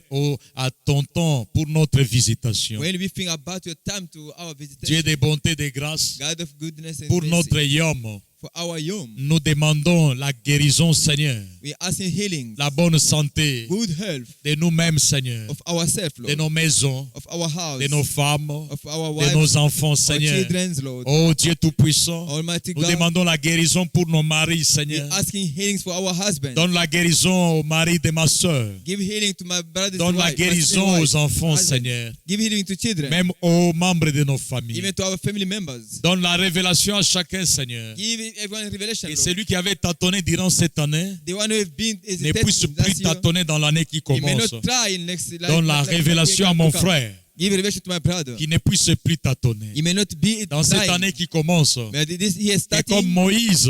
à ton temps pour notre visitation. When we think about your time to our Dieu visitation, de bonté, de grâce, God of goodness and pour mercy, notre yom, for our yom, nous demandons la guérison, Seigneur, we asking healing, la bonne santé good health de nous-mêmes, Seigneur, of ourselves, de Lord, nos maisons, of our house, de nos femmes, of our de nos wives, enfants, our Seigneur. children's, Lord. Oh Dieu Tout-Puissant, Almighty nous God, demandons la guérison pour nos maris, we Seigneur. asking healings for our husbands. Donne la guérison au mari de ma soeur. Give healing to my brothers Donne and la wives, my guérison wife, aux enfants, husbands. Seigneur. Give healing to children, Même aux membres de nos familles. even to our family members. Donne la révélation à chacun, Seigneur. Give everyone revelation, Et Lord. celui qui avait tâtonné durant cette année The one who have been ne hesitating puisse plus last year, tâtonner dans l'année qui he may commence. not try in next life. Donne la révélation à mon frère Give revelation to my brother. qui ne puisse plus tâtonner. He may not be Dans cette blind, année qui commence, but this he is et starting comme Moïse,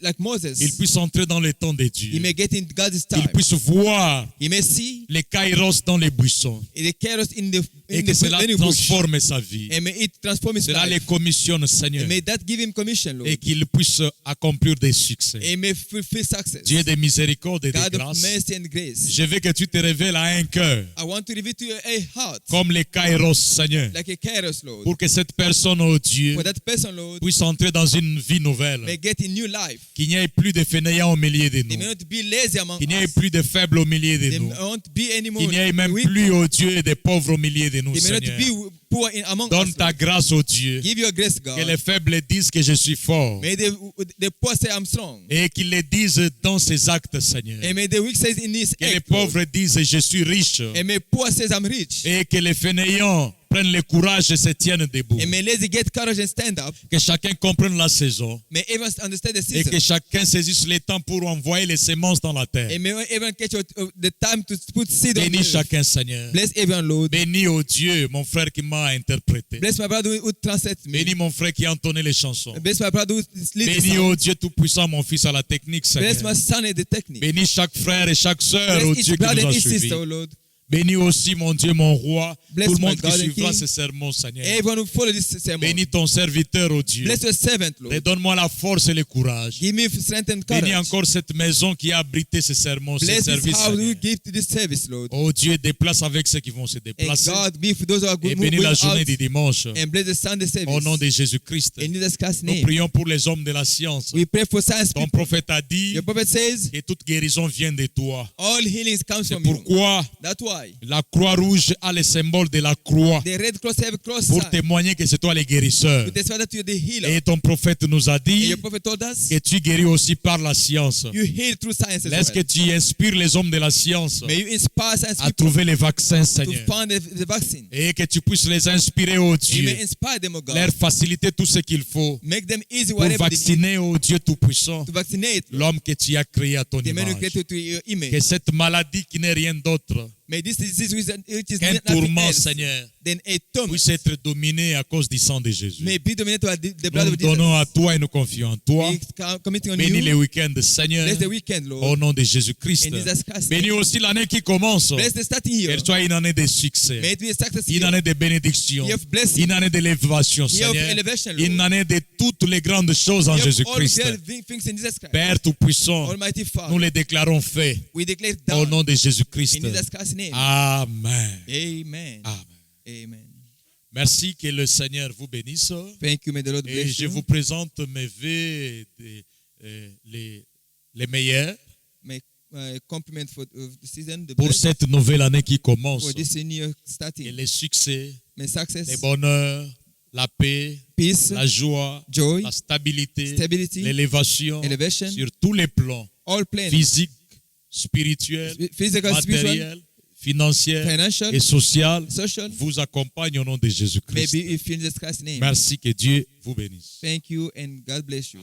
like Moses. il puisse entrer dans le temps de He Dieu. may get in God's time. Qu'il puisse voir He may see les kairos dans les buissons the chaos in the et que cela burning bush. transforme sa vie. And may it transform his Cela les life. commissionne, Seigneur, And may that give him commission, Lord. et qu'il puisse accomplir des succès. And may fulfill success. Dieu de miséricorde et de God of grâce, mercy and grace. je veux que tu te révèles à un cœur, I want to reveal to you a heart comme les kairos, Seigneur, like a kairos, Lord. pour que cette personne, oh Dieu, For that person, Lord, puisse entrer dans une vie nouvelle. may get a new life. Qu'il n'y ait plus de fainéants au milieu de They may nous. not be lazy among Qu'il n'y ait us. plus de faibles au milieu de They nous. won't be anymore Qu'il n'y ait même weak. plus, oh Dieu, de pauvres au milieu de nous, They may not Seigneur. be poor among Donne us. ta Lord. grâce, oh Dieu. Give your grace, Que God. les faibles disent que je suis fort. May the poor say I'm strong. Et qu'ils le disent dans ses actes, Seigneur. And may the weak say in his Que les act, Lord. pauvres disent je suis riche. And may poor says I'm rich. Et que les fainéants prennent le courage et se tiennent debout. And may lazy get courage and stand up. Que chacun comprenne la saison. May everyone understand the Et season. que chacun saisisse le temps pour envoyer les semences dans la terre. And may everyone catch the time to put seed on the Bénis earth. chacun, Seigneur. Bless everyone, Lord. Bénis, oh Dieu, mon frère qui m'a interprété. Bless my brother who translates me. Bénis mon frère qui a entonné les chansons. Bless my brother who leads the Bénis, sound. oh Dieu Tout-Puissant, mon fils à la technique, Bless my Seigneur. son and the technique. Bénis chaque frère et chaque sœur, oh Bless each Dieu, qui brother nous and a each suivis. sister, oh Lord. Bénis aussi, mon Dieu, mon roi, Bless tout le my monde qui God and suivra King. ces sermons, Seigneur. Everyone who follow this sermon. Bénis ton serviteur, oh Dieu. Bless your servant, Lord. Et donne-moi la force et le courage. Give me strength and Bénis courage. encore cette maison qui a abrité ces sermons, ces Bless this services, house Seigneur. we give to this service, Lord. Oh Dieu, déplace avec ceux qui vont se And déplacer. God be for those who are Et good bénis going la out. journée du dimanche. And bless the Sunday service. Au nom de Jésus-Christ. In Jesus Christ's Nous name. prions pour les hommes de la science. We pray for science Ton people. prophète a dit Your prophet says, que toute guérison vient de toi. all healings comes C'est from you. pourquoi That's why side. La croix rouge a le symbole de la croix The red cross have cross pour side. témoigner que c'est toi le guérisseur. To testify that you're the healer. Et ton prophète nous a And dit your prophet told us que tu guéris aussi par la science. you heal through science as Laisse que well. tu inspires les hommes de la science May you inspire science à people trouver les vaccins, to Seigneur. find the vaccine. Et que tu puisses les inspirer, oh You Dieu. may inspire them, O God. Leur faciliter tout ce qu'il faut Make them easy pour whatever they need vacciner, oh Dieu Tout-Puissant, to vaccinate l'homme que tu as créé à ton the man who image. created to your Que image. cette maladie qui n'est rien d'autre May this disease which is qu'un nothing tourment, else Seigneur, than a torment puisse être dominé à cause du sang de Jésus. may be dominated by the Nous blood nous of donnons à Jesus. toi et nous confions en toi. We committing on Bénis les you. week-ends, Seigneur, Bless the weekend, Lord. au nom de Jésus-Christ. In Jesus Christ's Bénis name. aussi l'année qui commence. Bless the starting year. Qu'elle soit une année de May succès, it be a success une year. année de bénédiction, Year of blessing. une année d'élévation, Year of Seigneur, elevation, Lord. une année de toutes les grandes choses en Year of all Jésus-Christ. great things in Jesus Christ. Père Tout-Puissant, Almighty nous Father, les déclarons faits we declare au down nom de Jésus-Christ. in Jesus Christ's name. Amen. Amen. Amen. Amen. Merci, que le Seigneur vous bénisse. Thank you. May the Lord Et bless je you. vous présente mes vœux les meilleurs May compliment for the season, the pour best cette nouvelle année qui commence. for this new year Et starting. les succès, May success, le bonheur, la paix, peace, la joie, joy, la stabilité, stability, l'élévation elevation, sur tous les plans, all plans, physiques, spirituels, physical, spiritual, matériels, financiers financial, et social, social, vous accompagne au nom de may Jésus-Christ. be in Jesus Christ's name. Merci, que Dieu vous bénisse. Thank you and God bless you.